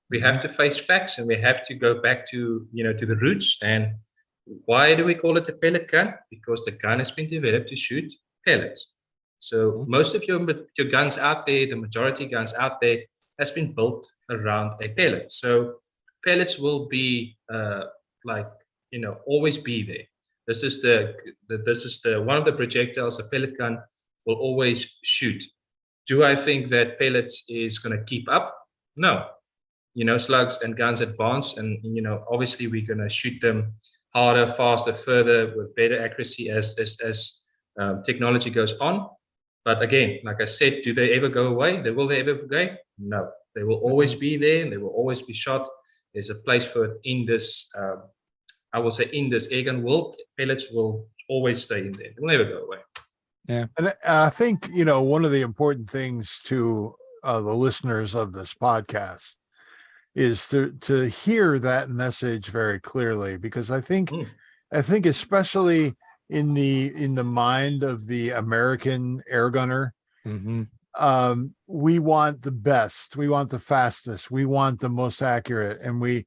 we have to face facts and we have to go back to to the roots. And why do we call it a pellet gun? Because the gun has been developed to shoot pellets. So most of your guns out there, the majority guns out there, has been built around a pellet. So pellets will be always be there. This is the one of the projectiles a pellet gun will always shoot. Do I think that pellets is going to keep up? No. Slugs and guns advance, and obviously we're going to shoot them harder, faster, further with better accuracy as technology goes on. But again, like I said, do they ever go away? Will they ever go? No. They will always be there and they will always be shot. There's a place for it in this, I will say, in this Airgun world. Pellets will always stay in there. They will never go away. Yeah. And I think, one of the important things to the listeners of this podcast is to hear that message very clearly, because I think especially in the mind of the American air gunner, we want the best, we want the fastest, we want the most accurate, and we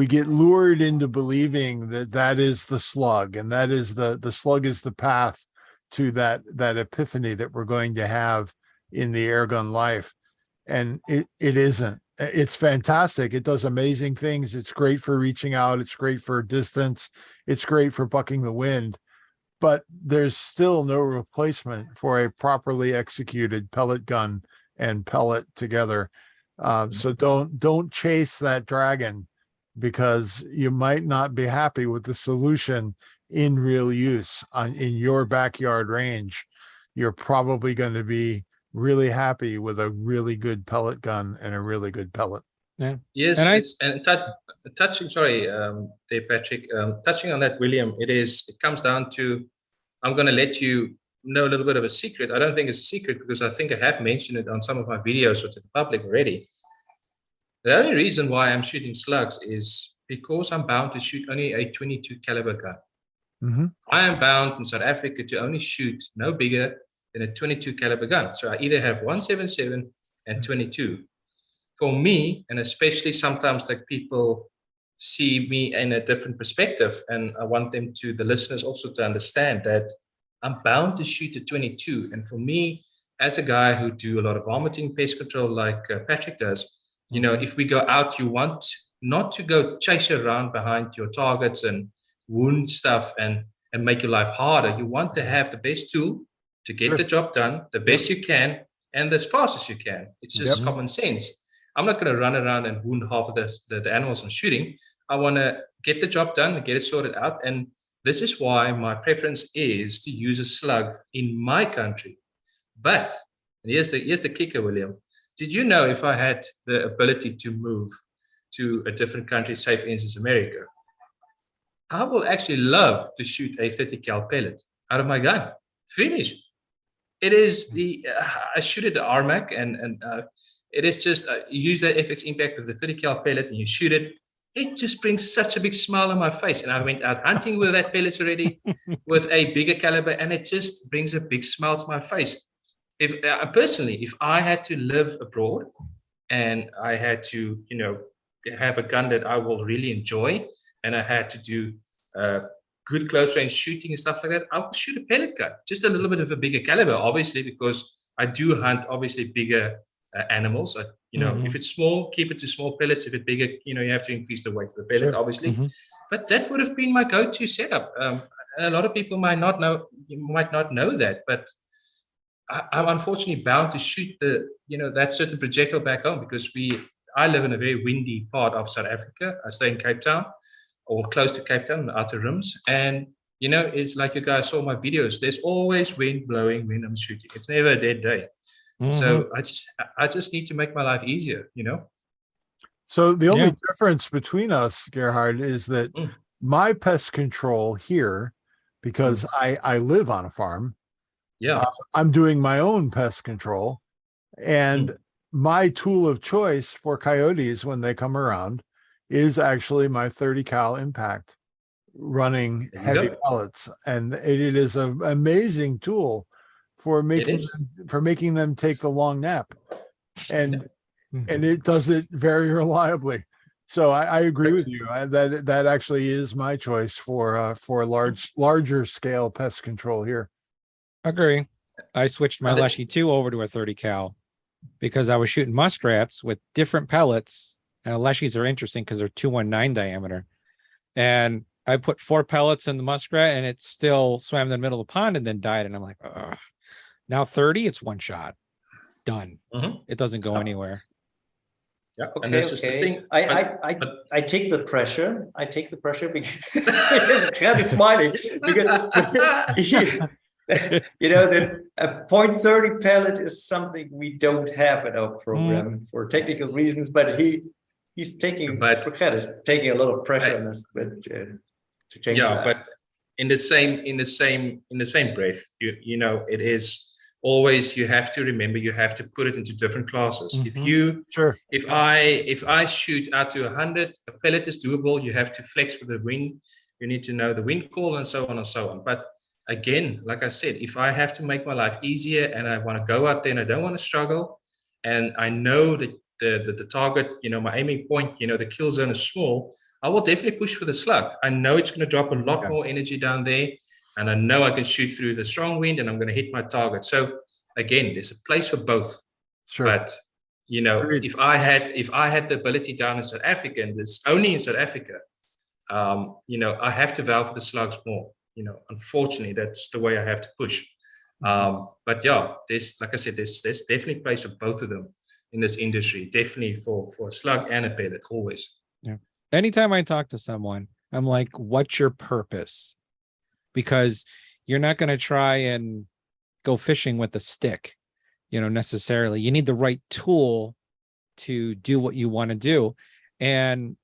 get lured into believing that is the slug, and that is the slug is the path to that epiphany that we're going to have in the airgun life. And it isn't. It's fantastic. It does amazing things. It's great for reaching out. It's great for distance. It's great for bucking the wind. But there's still no replacement for a properly executed pellet gun and pellet together. So don't chase that dragon, because you might not be happy with the solution in real use in your backyard range. You're probably going to be really happy with a really good pellet gun and a really good pellet. Yeah. Yes. Touching there, Patrick, touching on that, William, it comes down to, I'm going to let you know a little bit of a secret. I don't think it's a secret, because I think I have mentioned it on some of my videos to the public already. The only reason why I'm shooting slugs is because I'm bound to shoot only a 22 caliber gun. I am bound in South Africa to only shoot no bigger than a 22 caliber gun. So I either have 177 and 22. For me, and especially sometimes like people see me in a different perspective, and I want the listeners also to understand that I'm bound to shoot a 22. And for me, as a guy who do a lot of vomiting, pest control like Patrick does, if we go out, you want not to go chase around behind your targets and wound stuff and make your life harder. You want to have the best tool to get the job done the best you can and as fast as you can. It's just common sense. I'm not going to run around and wound half of the animals I'm shooting. I want to get the job done and get it sorted out. And this is why my preference is to use a slug in my country. But here's the kicker, William. Did you know if I had the ability to move to a different country, say for instance America, I will actually love to shoot a 30 cal pellet out of my gun. Finish. It is I shoot at the RMAC and it is just you use that FX impact with the 30 cal pellet and you shoot it. It just brings such a big smile on my face. And I went out hunting with that pellets already with a bigger caliber, and it just brings a big smile to my face. If personally, if I had to live abroad and I had to, have a gun that I will really enjoy, and I had to do good close range shooting and stuff like that, I would shoot a pellet gun, just a little bit of a bigger caliber, obviously, because I do hunt obviously bigger animals. If it's small, keep it to small pellets. If it's bigger, you have to increase the weight of the pellet, obviously. But that would have been my go-to setup. And a lot of people might not know that, but I'm unfortunately bound to shoot that certain projectile back home because I live in a very windy part of South Africa. I stay in Cape Town or close to Cape Town, the outer rims. And, it's like you guys saw my videos. There's always wind blowing when I'm shooting. It's never a dead day. So I just need to make my life easier, So the only difference between us, Gerhard, is that my pest control here, because I live on a farm, I'm doing my own pest control, and my tool of choice for coyotes when they come around is actually my 30 cal impact running heavy pellets, and it is an amazing tool for making them take the long nap, and it does it very reliably. So I agree with you that actually is my choice for larger scale pest control here. Agree. I switched my Leshy 2 over to a 30 cal because I was shooting muskrats with different pellets, and Leshies are interesting because they're 219 diameter, and I put 4 pellets in the muskrat and it still swam in the middle of the pond and then died, and I'm like, ugh. Now 30, it's one shot, done. It doesn't go anywhere. Yeah, okay, and this is the thing. I take the pressure. I take the pressure because Gerhard is smiling because that a .30 pellet is something we don't have in our program for technical reasons. But he's taking Gerhard is taking a lot of pressure on us, to change that. But in the same breath, it is. Always, you have to remember, you have to put it into different classes. If I shoot out to 100, a pellet is doable. You have to flex with the wind. You need to know the wind call and so on and so on. But again, like I said, if I have to make my life easier and I want to go out there and I don't want to struggle, and I know that the target, my aiming point, the kill zone is small, I will definitely push for the slug. I know it's going to drop a lot more energy down there. And I know I can shoot through the strong wind and I'm going to hit my target. So again, there's a place for both. Sure. But if I had the ability down in South Africa, and it's only in South Africa, I have to valve for the slugs more. Unfortunately, that's the way I have to push. But yeah, there's, like I said, there's definitely a place for both of them in this industry. Definitely for a slug and a pellet, always. Yeah. Anytime I talk to someone, I'm like, what's your purpose? Because you're not going to try and go fishing with a stick, necessarily. You need the right tool to do what you want to do. And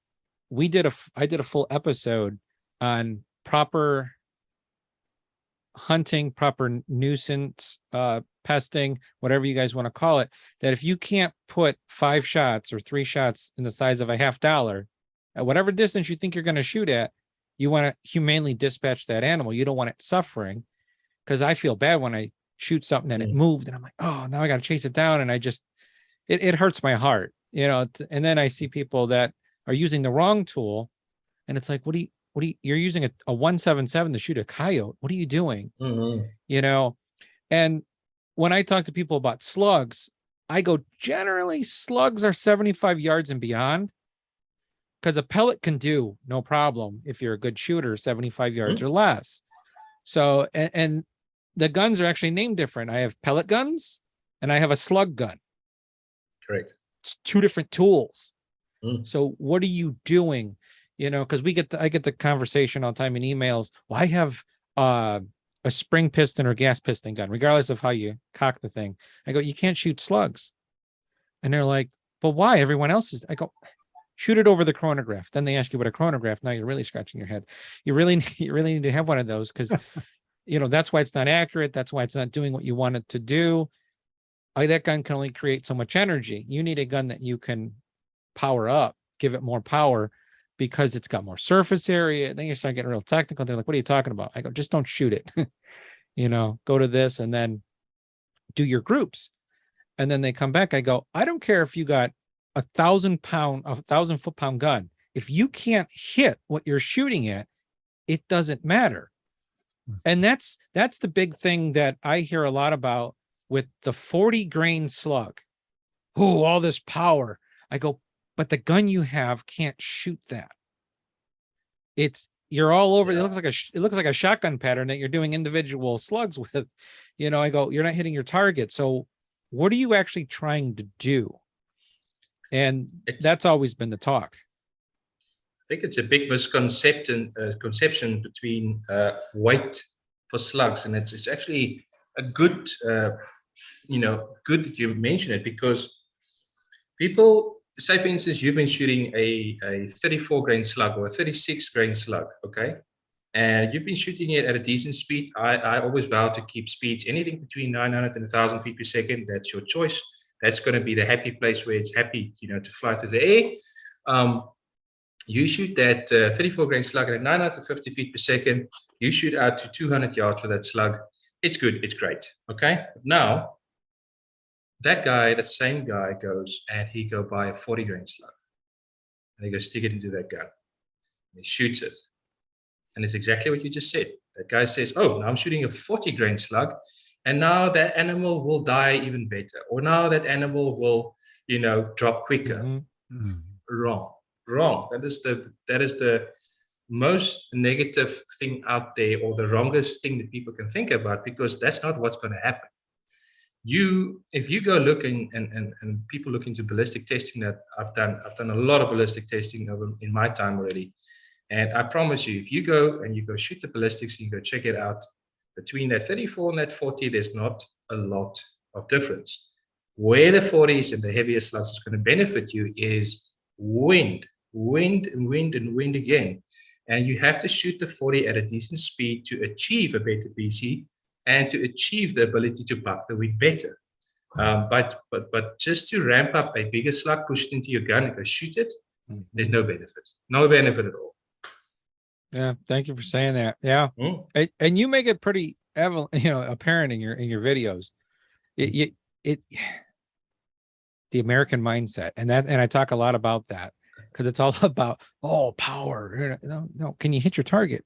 I did a full episode on proper hunting, proper nuisance, pesting, whatever you guys want to call it, that if you can't put 5 shots or 3 shots in the size of a $50 at whatever distance you think you're going to shoot at, you want to humanely dispatch that animal. You don't want it suffering, because I feel bad when I shoot something and it moved and I'm like, oh, now I got to chase it down. And it hurts my heart, and then I see people that are using the wrong tool, and it's like, you're using a 177 to shoot a coyote. What are you doing? And when I talk to people about slugs, I go, generally slugs are 75 yards and beyond. Because a pellet can do no problem if you're a good shooter, 75 yards or less. So, and the guns are actually named different. I have pellet guns and I have a slug gun. Correct. two different tools. Mm. So what are you doing? You know, because I get the conversation all the time in emails. Well, I have a spring piston or gas piston gun, regardless of how you cock the thing. I go, you can't shoot slugs. And they're like, but why? Everyone else is. I go, shoot it over the chronograph. Then they ask you what a chronograph. Now you're really scratching your head. You really need to have one of those because, you know, that's why it's not accurate. That's why it's not doing what you want it to do. That gun can only create so much energy. You need a gun that you can power up, give it more power because it's got more surface area. Then you start getting real technical. They're like, what are you talking about? I go, just don't shoot it. You know, go to this and then do your groups. And then they come back. I go, I don't care if you got 1,000 foot-pound gun. If you can't hit what you're shooting at, it doesn't matter. And that's the big thing that I hear a lot about with the 40 grain slug. Oh, all this power. I go, but the gun you have can't shoot that. You're all over. Yeah. It looks like a shotgun pattern that you're doing individual slugs with. You know, I go, you're not hitting your target. So what are you actually trying to do? And that's always been the talk. I think it's a big misconception between weight for slugs, and it's actually a good, good that you mention it, because people say, for instance, you've been shooting a 34 grain slug or a 36 grain slug, okay, and you've been shooting it at a decent speed. I always vow to keep speeds anything between 900 and 1,000 feet per second. That's your choice. That's going to be the happy place where it's happy, to fly through the air. You shoot that 34 grain slug at 950 feet per second. You shoot out to 200 yards with that slug. It's good. It's great. Okay. Now, that same guy goes and he go buy a 40 grain slug and he goes stick it into that gun. And he shoots it. And it's exactly what you just said. That guy says, oh, now I'm shooting a 40 grain slug. And now that animal will die even better. Or now that animal will, drop quicker. Mm-hmm. Mm-hmm. Wrong. That is the most negative thing out there, or the wrongest thing that people can think about, because that's not what's going to happen. If you go look and people look into ballistic testing that I've done a lot of ballistic testing in my time already. And I promise you, if you go shoot the ballistics and you go check it out, between that 34 and that 40, there's not a lot of difference. Where the 40s and the heavier slugs is going to benefit you is wind again. And you have to shoot the 40 at a decent speed to achieve a better BC and to achieve the ability to buck the wind better. But just to ramp up a bigger slug, push it into your gun and go shoot it, there's no benefit. No benefit at all. Yeah, thank you for saying that. Yeah, and you make it pretty, apparent in your videos. The American mindset, and I talk a lot about that because it's all about power. No, can you hit your target?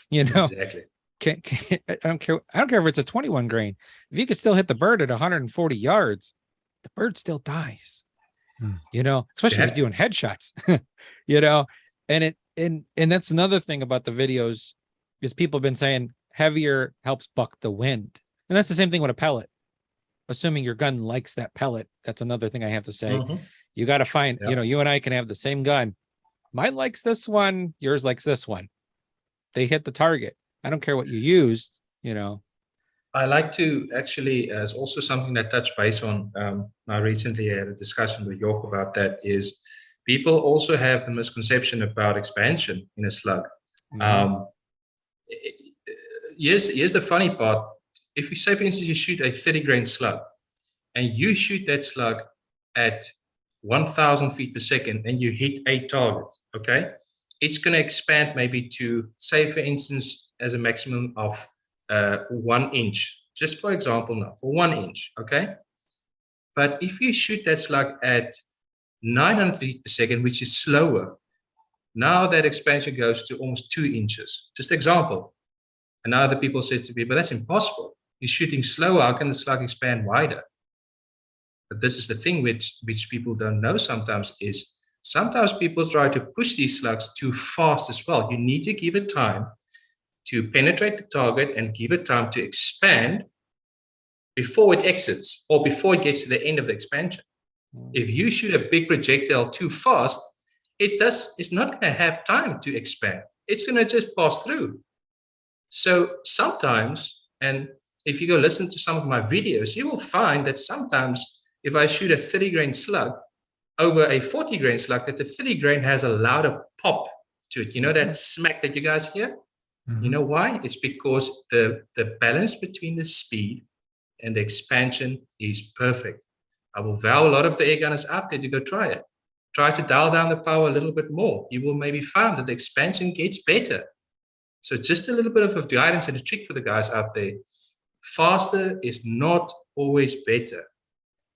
Exactly. I don't care if it's a 21 grain. If you could still hit the bird at 140 yards, the bird still dies. Especially if you're doing headshots. And that's another thing about the videos is people have been saying heavier helps buck the wind. And that's the same thing with a pellet. Assuming your gun likes that pellet, that's another thing I have to say. Mm-hmm. You got to find, you and I can have the same gun. Mine likes this one, yours likes this one. They hit the target. I don't care what you used, I like to actually, as also something that touched base on, I recently had a discussion with York about that, is people also have the misconception about expansion in a slug. Mm-hmm. Here's the funny part. If you say, for instance, you shoot a 30 grain slug and you shoot that slug at 1,000 feet per second and you hit a target, okay, it's going to expand maybe to, say, for instance, as a maximum of 1 inch, just for example now, for 1 inch, okay? But if you shoot that slug at 900 feet per second, which is slower, now that expansion goes to almost 2 inches. Just example. And now the people say to me, but that's impossible. You're shooting slower. How can the slug expand wider? But this is the thing which people don't know sometimes is sometimes people try to push these slugs too fast as well. You need to give it time to penetrate the target and give it time to expand before it exits or before it gets to the end of the expansion. If you shoot a big projectile too fast, it's not going to have time to expand. It's going to just pass through. So sometimes, and if you go listen to some of my videos, you will find that sometimes if I shoot a 30 grain slug over a 40 grain slug, that the 30 grain has a louder pop to it. You know that smack that you guys hear? You know why? It's because the balance between the speed and the expansion is perfect. I will vow a lot of the air gunners out there to go try it. Try to dial down the power a little bit more. You will maybe find that the expansion gets better. So just a little bit of a guidance and a trick for the guys out there. Faster is not always better.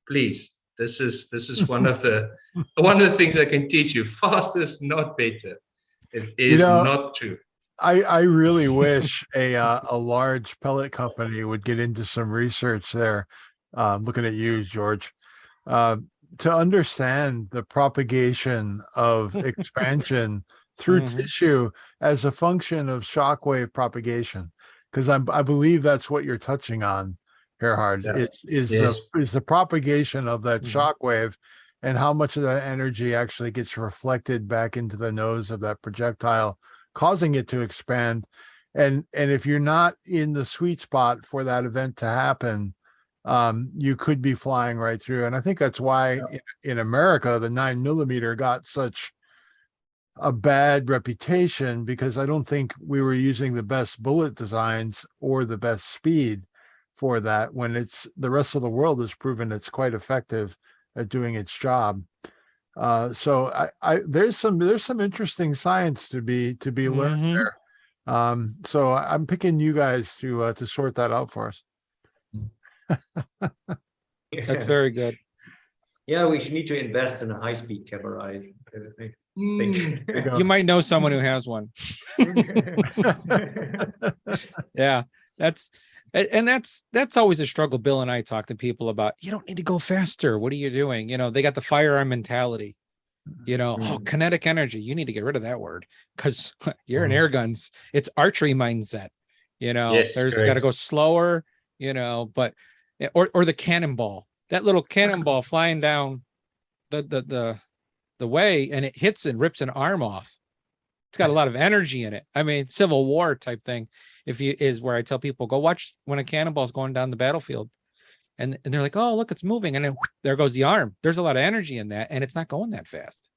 Please, this is one of the things I can teach you. Faster is not better. It is not true. I really wish a large pellet company would get into some research there. Looking at you, George, to understand the propagation of expansion through tissue as a function of shockwave propagation, because I believe that's what you're touching on, Gerhard. Is the propagation of that shockwave and how much of that energy actually gets reflected back into the nose of that projectile, causing it to expand. And if you're not in the sweet spot for that event to happen, you could be flying right through. And I think that's why in America, the 9mm got such a bad reputation, because I don't think we were using the best bullet designs or the best speed for that, when it's the rest of the world has proven it's quite effective at doing its job. So there's some interesting science to be learned there. So I'm picking you guys to sort that out for us. That's very good. Yeah, we should need to invest in a high-speed camera. I think. You might know someone who has one. Yeah, that's always a struggle. Bill and I talk to people about, you don't need to go faster. What are you doing? They got the firearm mentality. Kinetic energy. You need to get rid of that word, because you're in air guns. It's archery mindset. Yes, there's got to go slower. But or the cannonball. That little cannonball flying down the way, and it hits and rips an arm off. It's got a lot of energy in it. I mean, Civil War type thing. Is where I tell people, go watch when a cannonball's going down the battlefield, and they're like, oh, look, it's moving, and then there goes the arm. There's a lot of energy in that, and it's not going that fast.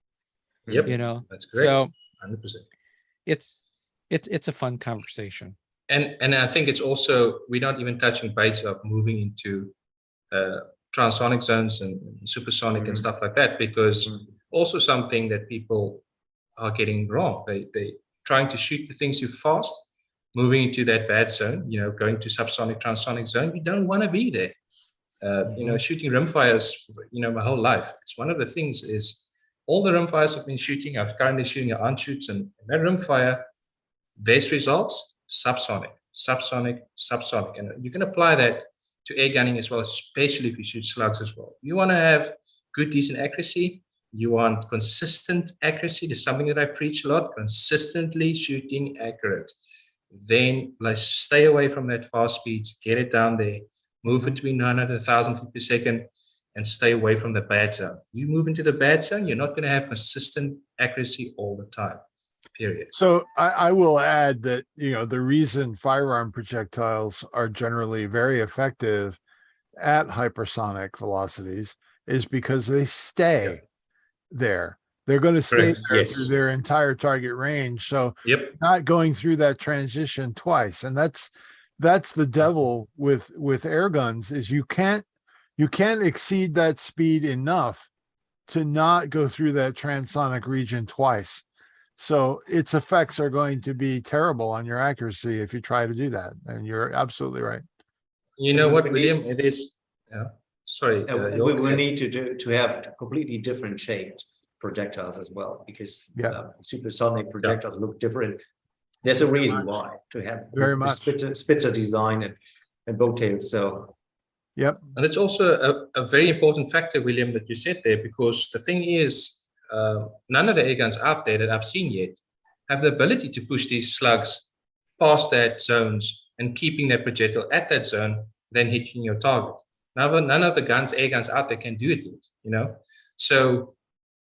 Yep, that's great. So 100%. It's a fun conversation. And I think it's also, we're not even touching base of moving into transonic zones and supersonic and stuff like that, because also something that people are getting wrong. They trying to shoot the things too fast, moving into that bad zone, going to subsonic, transonic zone. We don't want to be there. Shooting rimfires, my whole life. It's one of the things is all the rimfires I've been shooting, I'm currently shooting at shoots, and that rimfire, best results, subsonic. And you can apply that to air gunning as well, especially if you shoot slugs as well. You want to have good, decent accuracy. You want consistent accuracy. There's something that I preach a lot, consistently shooting accurate. Then stay away from that fast speeds, get it down there, move between 900 and 1,000 feet per second, and stay away from the bad zone. You move into the bad zone, you're not going to have consistent accuracy all the time, period. So I will add that, the reason firearm projectiles are generally very effective at hypersonic velocities is because they stay there. They're going to stay there through their entire target range. So not going through that transition twice. And that's the devil with air guns, is you can't exceed that speed enough to not go through that transonic region twice. So its effects are going to be terrible on your accuracy if you try to do that. And you're absolutely right. You know what, William? It is. Sorry. We need to have completely different shaped projectiles as well, because supersonic projectiles look different. There's a reason why, to have very much Spitzer design and boat tails. So. Yep. And it's also a very important factor, William, that you said there, because the thing is, none of the air guns out there that I've seen yet have the ability to push these slugs past that zones and keeping that projectile at that zone, then hitting your target. None of the air guns out there can do it yet, So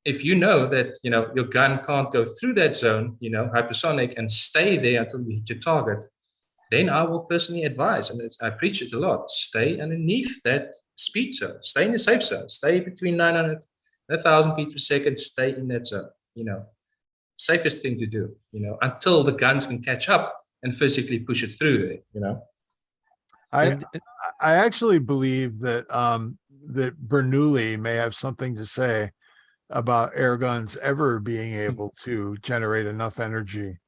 if you know that, your gun can't go through that zone, hypersonic, and stay there until you hit your target, then I will personally advise, and I preach it a lot, stay underneath that speed zone, stay in the safe zone, stay between 900 and 1,000 feet per second, stay in that zone, safest thing to do, until the guns can catch up and physically push it through there. I actually believe that that Bernoulli may have something to say about air guns ever being able to generate enough energy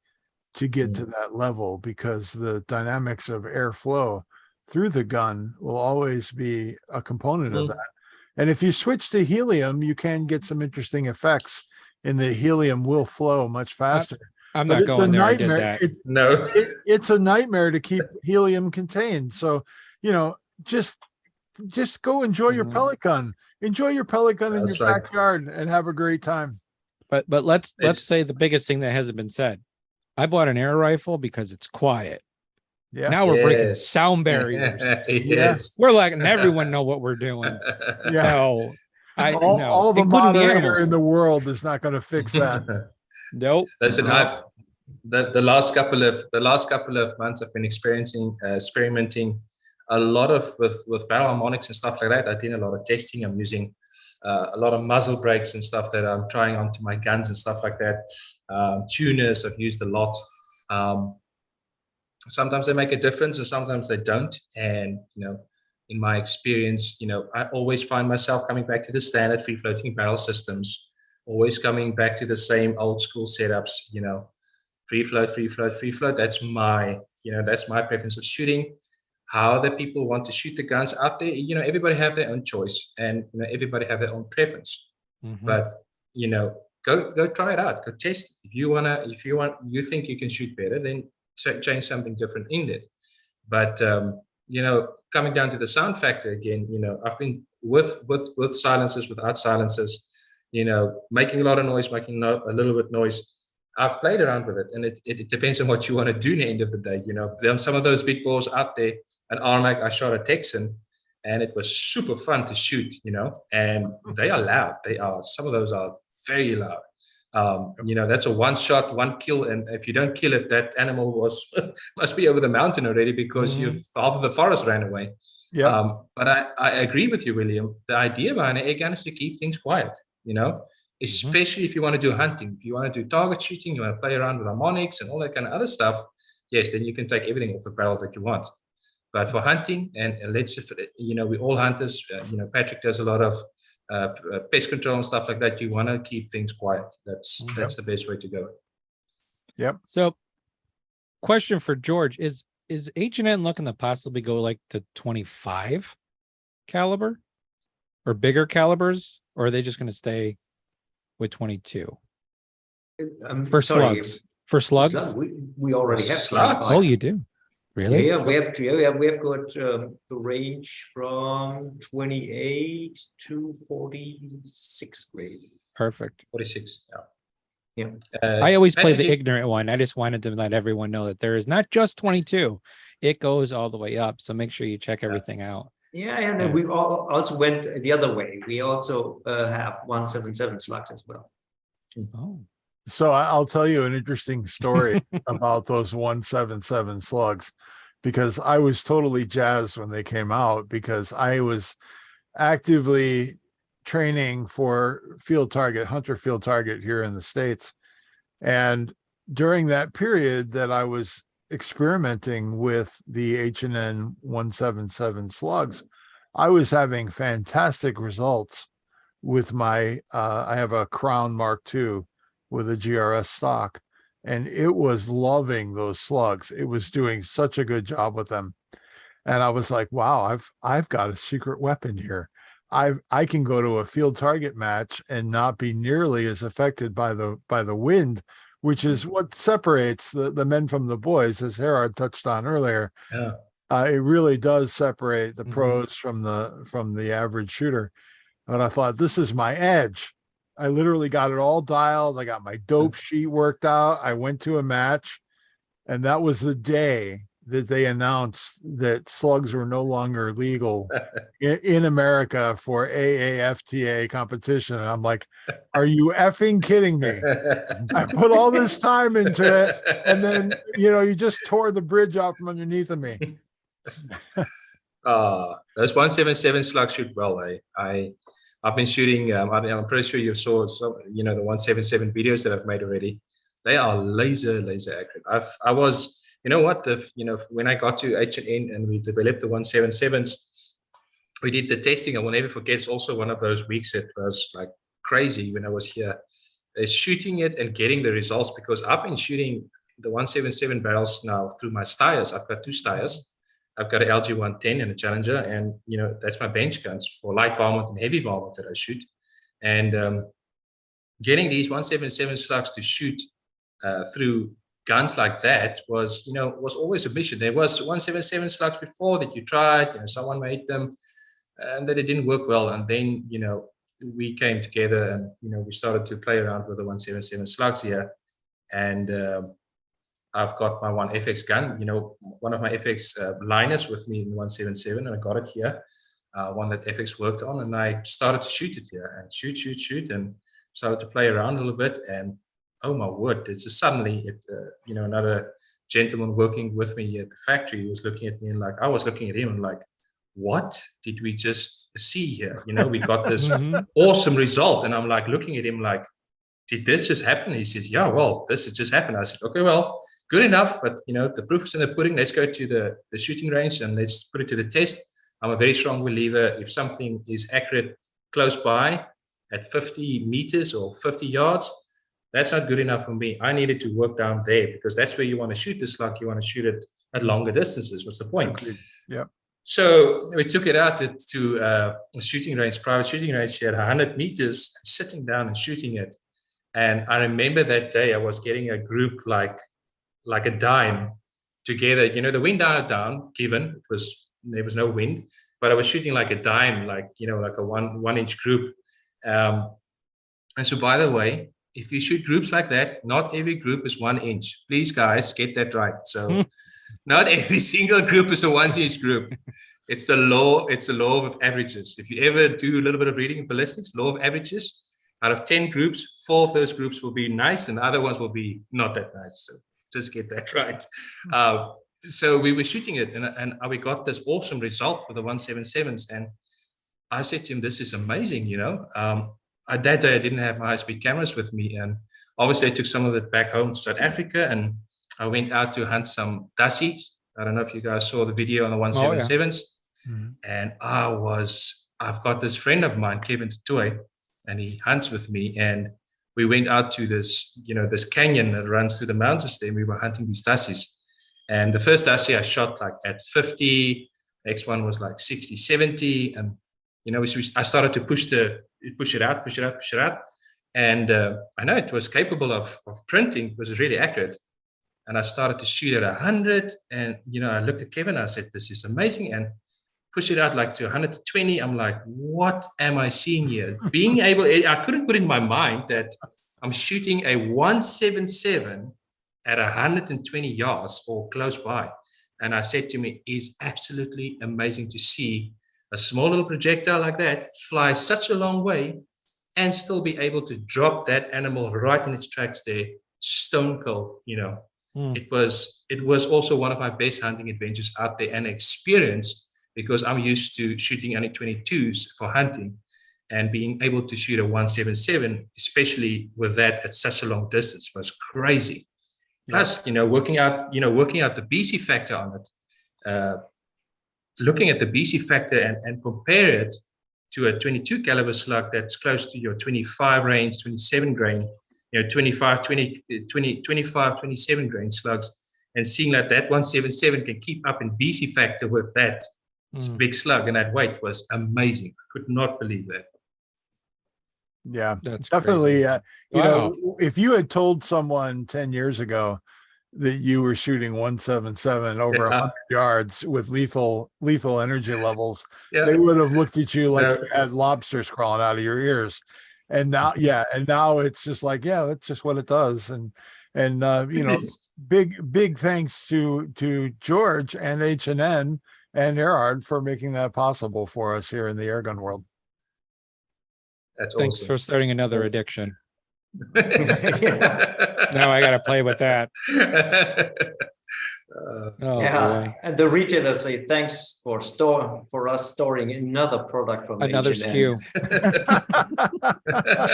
to get to that level, because the dynamics of airflow through the gun will always be a component of that. And if you switch to helium, you can get some interesting effects, and the helium will flow much faster. I'm not going there. I did that. It's a nightmare to keep helium contained. So, just go enjoy your pellet gun. Enjoy your pellet gun in your backyard and have a great time. But let's say the biggest thing that hasn't been said. I bought an air rifle because it's quiet. Yeah. Now we're breaking sound barriers. Yes. We're letting everyone know what we're doing. Yeah. So all the moderator in the world is not going to fix that. Nope. Listen, the last couple of months I've been experimenting a lot with barrel harmonics and stuff like that. I did a lot of testing. I'm using a lot of muzzle brakes and stuff that I'm trying onto my guns and stuff like that. Tuners I've used a lot. Sometimes they make a difference and sometimes they don't. And, in my experience, I always find myself coming back to the standard free floating barrel systems, always coming back to the same old school setups, free float. That's my preference of shooting. How the people want to shoot the guns out there, everybody have their own choice, and everybody have their own preference. But go try it out, go test it. If you think you can shoot better, then change something different in it. But coming down to the sound factor again, I've been with silencers, without silencers, making a lot of noise, making a little bit noise. I've played around with it, and it depends on what you want to do at the end of the day. There's some of those big balls out there. An RMAC, I shot a Texan, and it was super fun to shoot, and they are loud. Some of those are very loud. That's a one shot, one kill, and if you don't kill it, that animal must be over the mountain already, because half of the forest ran away. Yeah. But I agree with you, William. The idea behind an air gun is to keep things quiet, especially if you want to do hunting. If you want to do target shooting, you want to play around with harmonics and all that kind of other stuff, yes, then you can take everything off the barrel that you want. But for hunting, and we're all hunters, Patrick does a lot of pest control and stuff like that. You want to keep things quiet. That's the best way to go. Yep. So question for George, is H&N looking to possibly go like to 25 caliber or bigger calibers, or are they just going to stay with 22 for slugs? For slugs, we already have slugs. Oh, you do? Really? Yeah, we have got the range from 28 to 46 grade. Perfect. 46. Yeah. I always play the ignorant one. I just wanted to let everyone know that there is not just 22; it goes all the way up. So make sure you check everything out. Yeah, and we also went the other way. We also have 177 slugs as well. Oh. So I'll tell you an interesting story about those 177 slugs, because I was totally jazzed when they came out, because I was actively training for hunter field target here in the States. And during that period that I was experimenting with the H&N 177 slugs, I was having fantastic results with my, I have a Crown Mark II with a GRS stock, and it was loving those slugs. It was doing such a good job with them. And I was like, wow, I've got a secret weapon here. I can go to a field target match and not be nearly as affected by the wind, which is what separates the men from the boys, as Gerhard touched on earlier. Yeah. It really does separate the pros from the average shooter. And I thought, this is my edge. I literally got it all dialed. I got my dope sheet worked out. I went to a match, and that was the day that they announced that slugs were no longer legal in America for AAFTA competition. And I'm like, are you effing kidding me? I put all this time into it, and then, you just tore the bridge out from underneath of me. Those 177 slugs shoot well. I've been shooting. I'm pretty sure you saw the 177 videos that I've made already. They are laser accurate. I was, when I got to H&N and we developed the 177s, we did the testing. I will never forget. It's also one of those weeks that was like crazy when I was here, shooting it and getting the results, because I've been shooting the 177 barrels now through my Steyrs. I've got two Steyrs. I've got an LG 110 and a Challenger, and that's my bench guns for light varmint and heavy varmint that I shoot. And getting these 177 slugs to shoot through guns like that was always a mission. There was 177 slugs before that you tried, someone made them, and that it didn't work well. And then we came together and we started to play around with the 177 slugs here, and I've got my one FX gun, one of my FX liners with me in 177, and I got it here, one that FX worked on, and I started to shoot it here and shoot, and started to play around a little bit. And oh my word, it's just suddenly, another gentleman working with me at the factory was looking at me, and I was looking at him and like, what did we just see here? We got this awesome result. And I'm like looking at him like, did this just happen? He says, yeah, well, this has just happened. I said, okay, well, good enough, but the proof is in the pudding. Let's go to the shooting range and let's put it to the test. I'm a very strong believer, if something is accurate close by at 50 meters or 50 yards, that's not good enough for me. I needed to work down there, because that's where you want to shoot the slug. You want to shoot it at longer distances. What's the point? Yeah. So we took it out to a shooting range, private shooting range here at 100 meters, sitting down and shooting it. And I remember that day I was getting a group like a dime together. The wind down given, there was no wind, but I was shooting like a dime, like a one inch group. And so, by the way, if you shoot groups like that, not every group is 1 inch. Please, guys, get that right. So not every single group is a 1 inch group. It's the law of averages. If you ever do a little bit of reading in ballistics, law of averages, out of 10 groups, 4 of those groups will be nice and the other ones will be not that nice. So just get that right. So we were shooting it, and we got this awesome result with the 177s. And I said to him, this is amazing, that day I didn't have my high-speed cameras with me, and obviously I took some of it back home to South Africa, and I went out to hunt some dassies. I don't know if you guys saw the video on the 177s. Oh, yeah. Mm-hmm. And I've got this friend of mine, Kevin Tutoy, and he hunts with me, and we went out to this canyon that runs through the mountains there, and we were hunting these dassies. And the first dassie I shot like at 50, the next one was like 60, 70, and I started to push it out. And I know it was capable of printing, it was really accurate. And I started to shoot at 100. And, I looked at Kevin, and I said, this is amazing. And push it out like to 120. I'm like, what am I seeing here? I couldn't put in my mind that I'm shooting a 177 at 120 yards or close by. And I said to me, it's absolutely amazing to see a small little projectile like that fly such a long way and still be able to drop that animal right in its tracks there, stone cold. It was also one of my best hunting adventures out there, and experience, because I'm used to shooting only 22s for hunting, and being able to shoot a 177, especially with that at such a long distance, was crazy. Plus, working out the BC factor on it, looking at the BC factor and compare it to a 22 caliber slug that's close to your 25 range, 27 grain, 25, 27 grain slugs, and seeing that 177 can keep up in BC factor with that big slug and that weight was amazing. I could not believe that. Yeah, that's definitely. Wow. If you had told someone 10 years ago that you were shooting 177 over 100 yards with lethal energy levels, they would have looked at you like you had lobsters crawling out of your ears. And now, now it's just like, that's just what it does. And And you know, big thanks to George and H&N and Gerhard for making that possible for us here in the Airgun world. That's Thanks awesome. for starting another addiction. Yeah. Now I got to play with that. Oh boy. And the retailers say thanks for us storing another product from Another H&M. SKU.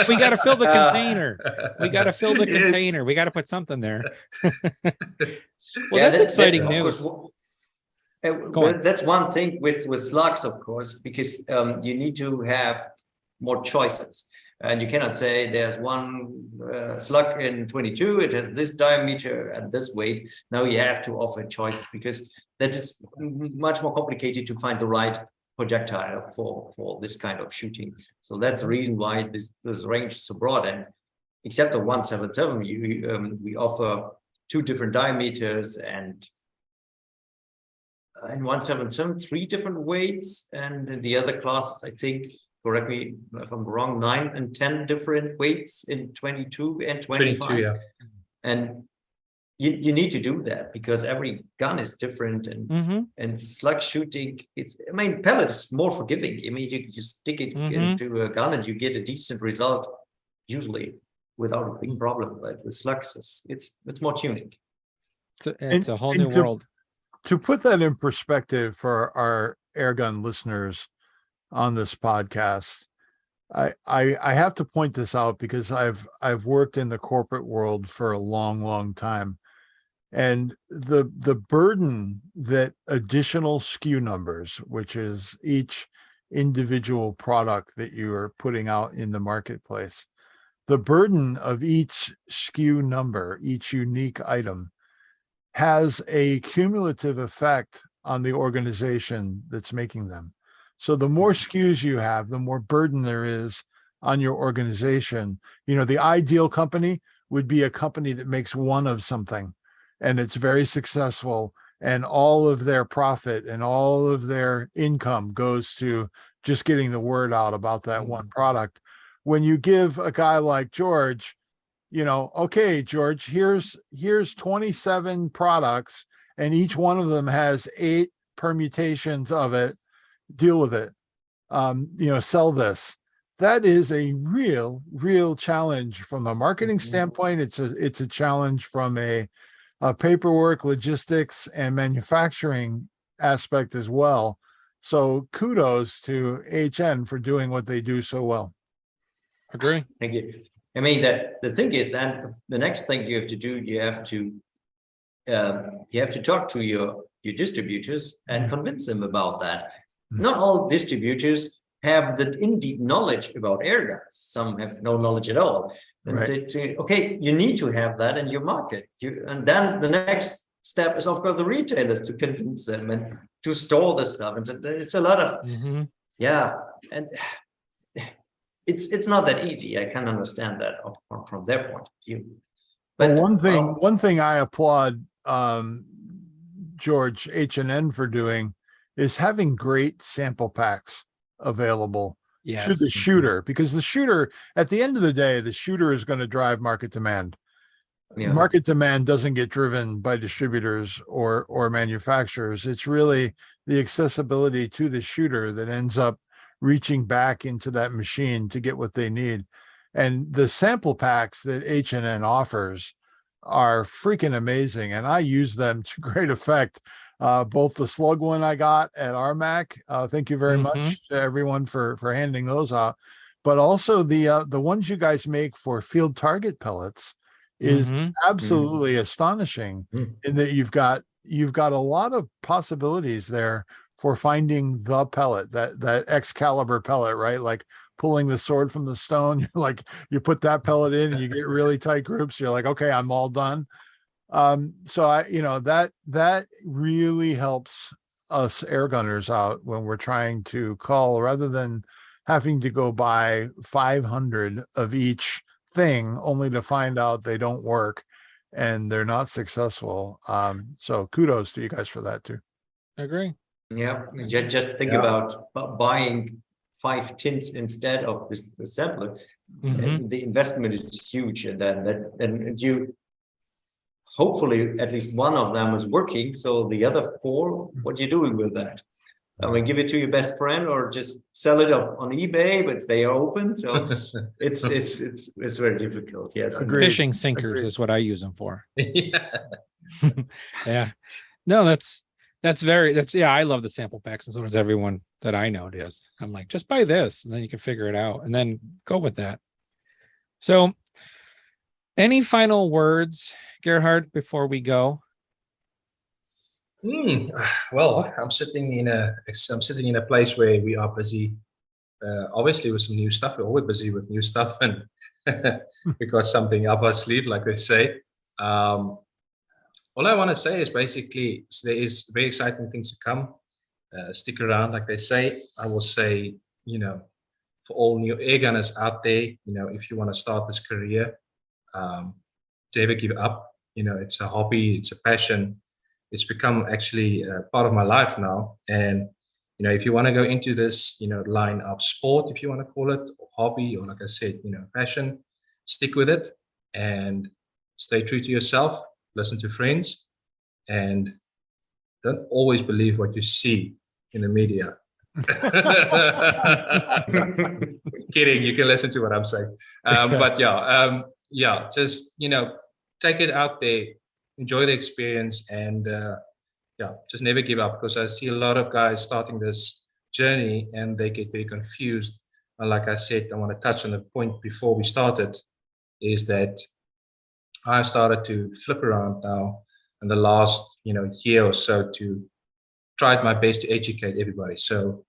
We got to fill the container. We got to fill the Yes. container. We got to put something there. Well, that's exciting news. That's one thing with slugs, of course, because you need to have more choices. And you cannot say there's one slug in 22, it has this diameter and this weight. Now you have to offer choices because that is much more complicated to find the right projectile for this kind of shooting. So that's the reason why this range is so broad. And except the 177, we offer 2 different diameters, and in 177, 3 different weights, and in the other classes, I think, correct me if I'm wrong, 9 and 10 different weights in 22 and 25. 22, yeah. And you need to do that because every gun is different, and slug shooting, pellet is more forgiving. I mean, you just stick it into a gun and you get a decent result, usually without a big problem. But with slugs, it's more tuning. It's a whole new world. To put that in perspective for our Airgun listeners on this podcast, I have to point this out because I've worked in the corporate world for a long time, and the burden that additional SKU numbers, which is each individual product that you are putting out in the marketplace, the burden of each SKU number, each unique item, has a cumulative effect on the organization that's making them. So the more SKUs you have, the more burden there is on your organization. You know, the ideal company would be a company that makes one of something and it's very successful, and all of their profit and all of their income goes to just getting the word out about that one product. When you give a guy like George, you know, okay, George, here's 27 products, and each one of them has 8 permutations of it. Deal with it. You know, sell this. That is a real challenge from a marketing standpoint. It's a challenge from a paperwork, logistics, and manufacturing aspect as well. So kudos to HN for doing what they do so well. Agree. Thank you. I mean, that the thing is that the next thing you have to do, you have to talk to your distributors and convince them about that. Not all distributors have the in-deep knowledge about airguns. Some have no knowledge at all. And say, okay, you need to have that in your market. And then the next step is, of course, the retailers to convince them and to store the stuff. And so it's a lot of, and it's not that easy. I can understand that from their point of view. But one thing I applaud George H&N for doing is having great sample packs available to the shooter, because the shooter, at the end of the day, the shooter is going to drive market demand. Market demand doesn't get driven by distributors or manufacturers. It's really the accessibility to the shooter that ends up reaching back into that machine to get what they need. And the sample packs that H&N offers are freaking amazing, and I use them to great effect. Both the slug one I got at RMAC, thank you very much to everyone for handing those out, but also the ones you guys make for field target pellets is absolutely astonishing in that you've got a lot of possibilities there for finding the pellet, that Excalibur pellet, right? Like pulling the sword from the stone, you're like, you put that pellet in and you get really tight groups. You're like, okay, I'm all done. So that really helps us air gunners out when we're trying to call, rather than having to go buy 500 of each thing only to find out they don't work and they're not successful. So kudos to you guys for that too. I agree. Yeah, just think about buying 5 tints instead of the sampler. The investment is huge, and then hopefully at least one of them is working. So the other 4, what are you doing with that? I mean, give it to your best friend or just sell it up on eBay, but they are open. So it's very difficult. Yes. Agreed. Fishing sinkers Agreed. is what I use them for. Yeah. Yeah. No, that's I love the sample packs, and so does everyone that I know does. I'm like, just buy this and then you can figure it out and then go with that. So any final words, Gerhard, before we go? Well, I'm sitting in a place where we are busy, obviously with some new stuff. We're always busy with new stuff, and we got something up our sleeve, like they say. All I want to say is basically there is very exciting things to come. Stick around, like they say. I will say, for all new airgunners out there, if you want to start this career, never give up. It's a hobby, it's a passion. It's become actually part of my life now. And, if you want to go into this, line of sport, if you want to call it, or hobby, or like I said, passion, stick with it and stay true to yourself, listen to friends, and don't always believe what you see in the media. Kidding, you can listen to what I'm saying. But just, take it out there, enjoy the experience, and just never give up, because I see a lot of guys starting this journey and they get very confused. And like I said, I want to touch on the point before we started, is that I started to flip around now in the last year or so to try my best to educate everybody. So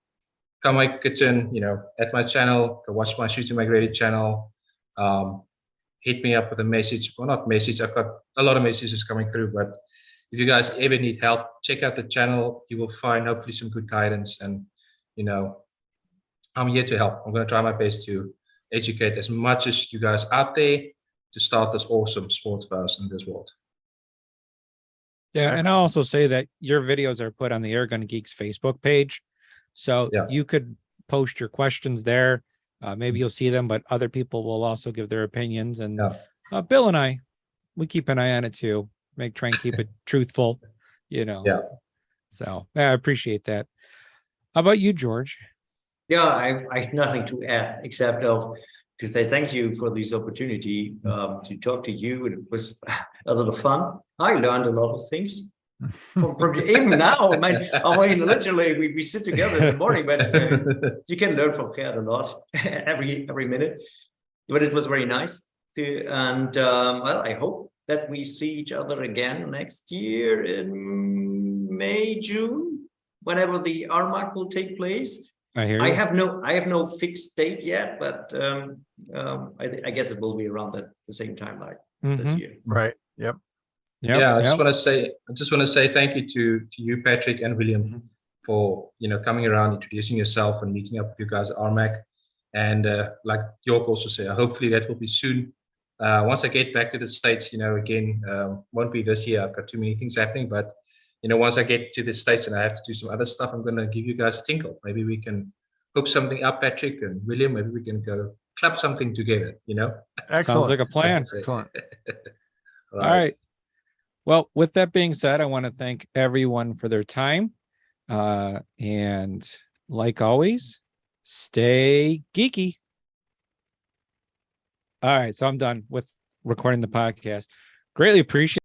come my kitchen, at my channel, go watch my Shooting Make Ready channel. Hit me up with a message. Well, not message, I've got a lot of messages coming through, but if you guys ever need help, check out the channel. You will find hopefully some good guidance, and I'm here to help. I'm going to try my best to educate as much as you guys out there to start this awesome sport for us in this world. Yeah, and I'll also say that your videos are put on the Airgun Geeks Facebook page, so you could post your questions there. Maybe you'll see them, but other people will also give their opinions. And Bill and I, we keep an eye on it too. Try and keep it truthful, Yeah. So I appreciate that. How about you, George? Yeah, I have nothing to add except to say thank you for this opportunity to talk to you. It was a lot of fun. I learned a lot of things from even now. I mean, literally, we sit together in the morning, but you can learn from Gerhard a lot every minute. But it was very nice. And I hope that we see each other again next year in May, June, whenever the RMAC will take place. I hear you. I have no fixed date yet, but I guess it will be around the same time like this year. Right. Yep. I just want to say thank you to you, Patrick and William, for coming around, introducing yourself, and meeting up with you guys at RMAC. And like York also said, hopefully that will be soon. Once I get back to the States, again, won't be this year. I've got too many things happening, but once I get to the States and I have to do some other stuff, I'm going to give you guys a tinkle. Maybe we can hook something up, Patrick and William. Maybe we can go clap something together, Excellent. Sounds like a plan. Excellent. All right. Well, with that being said, I want to thank everyone for their time. And like always, stay geeky. All right. So I'm done with recording the podcast. Greatly appreciate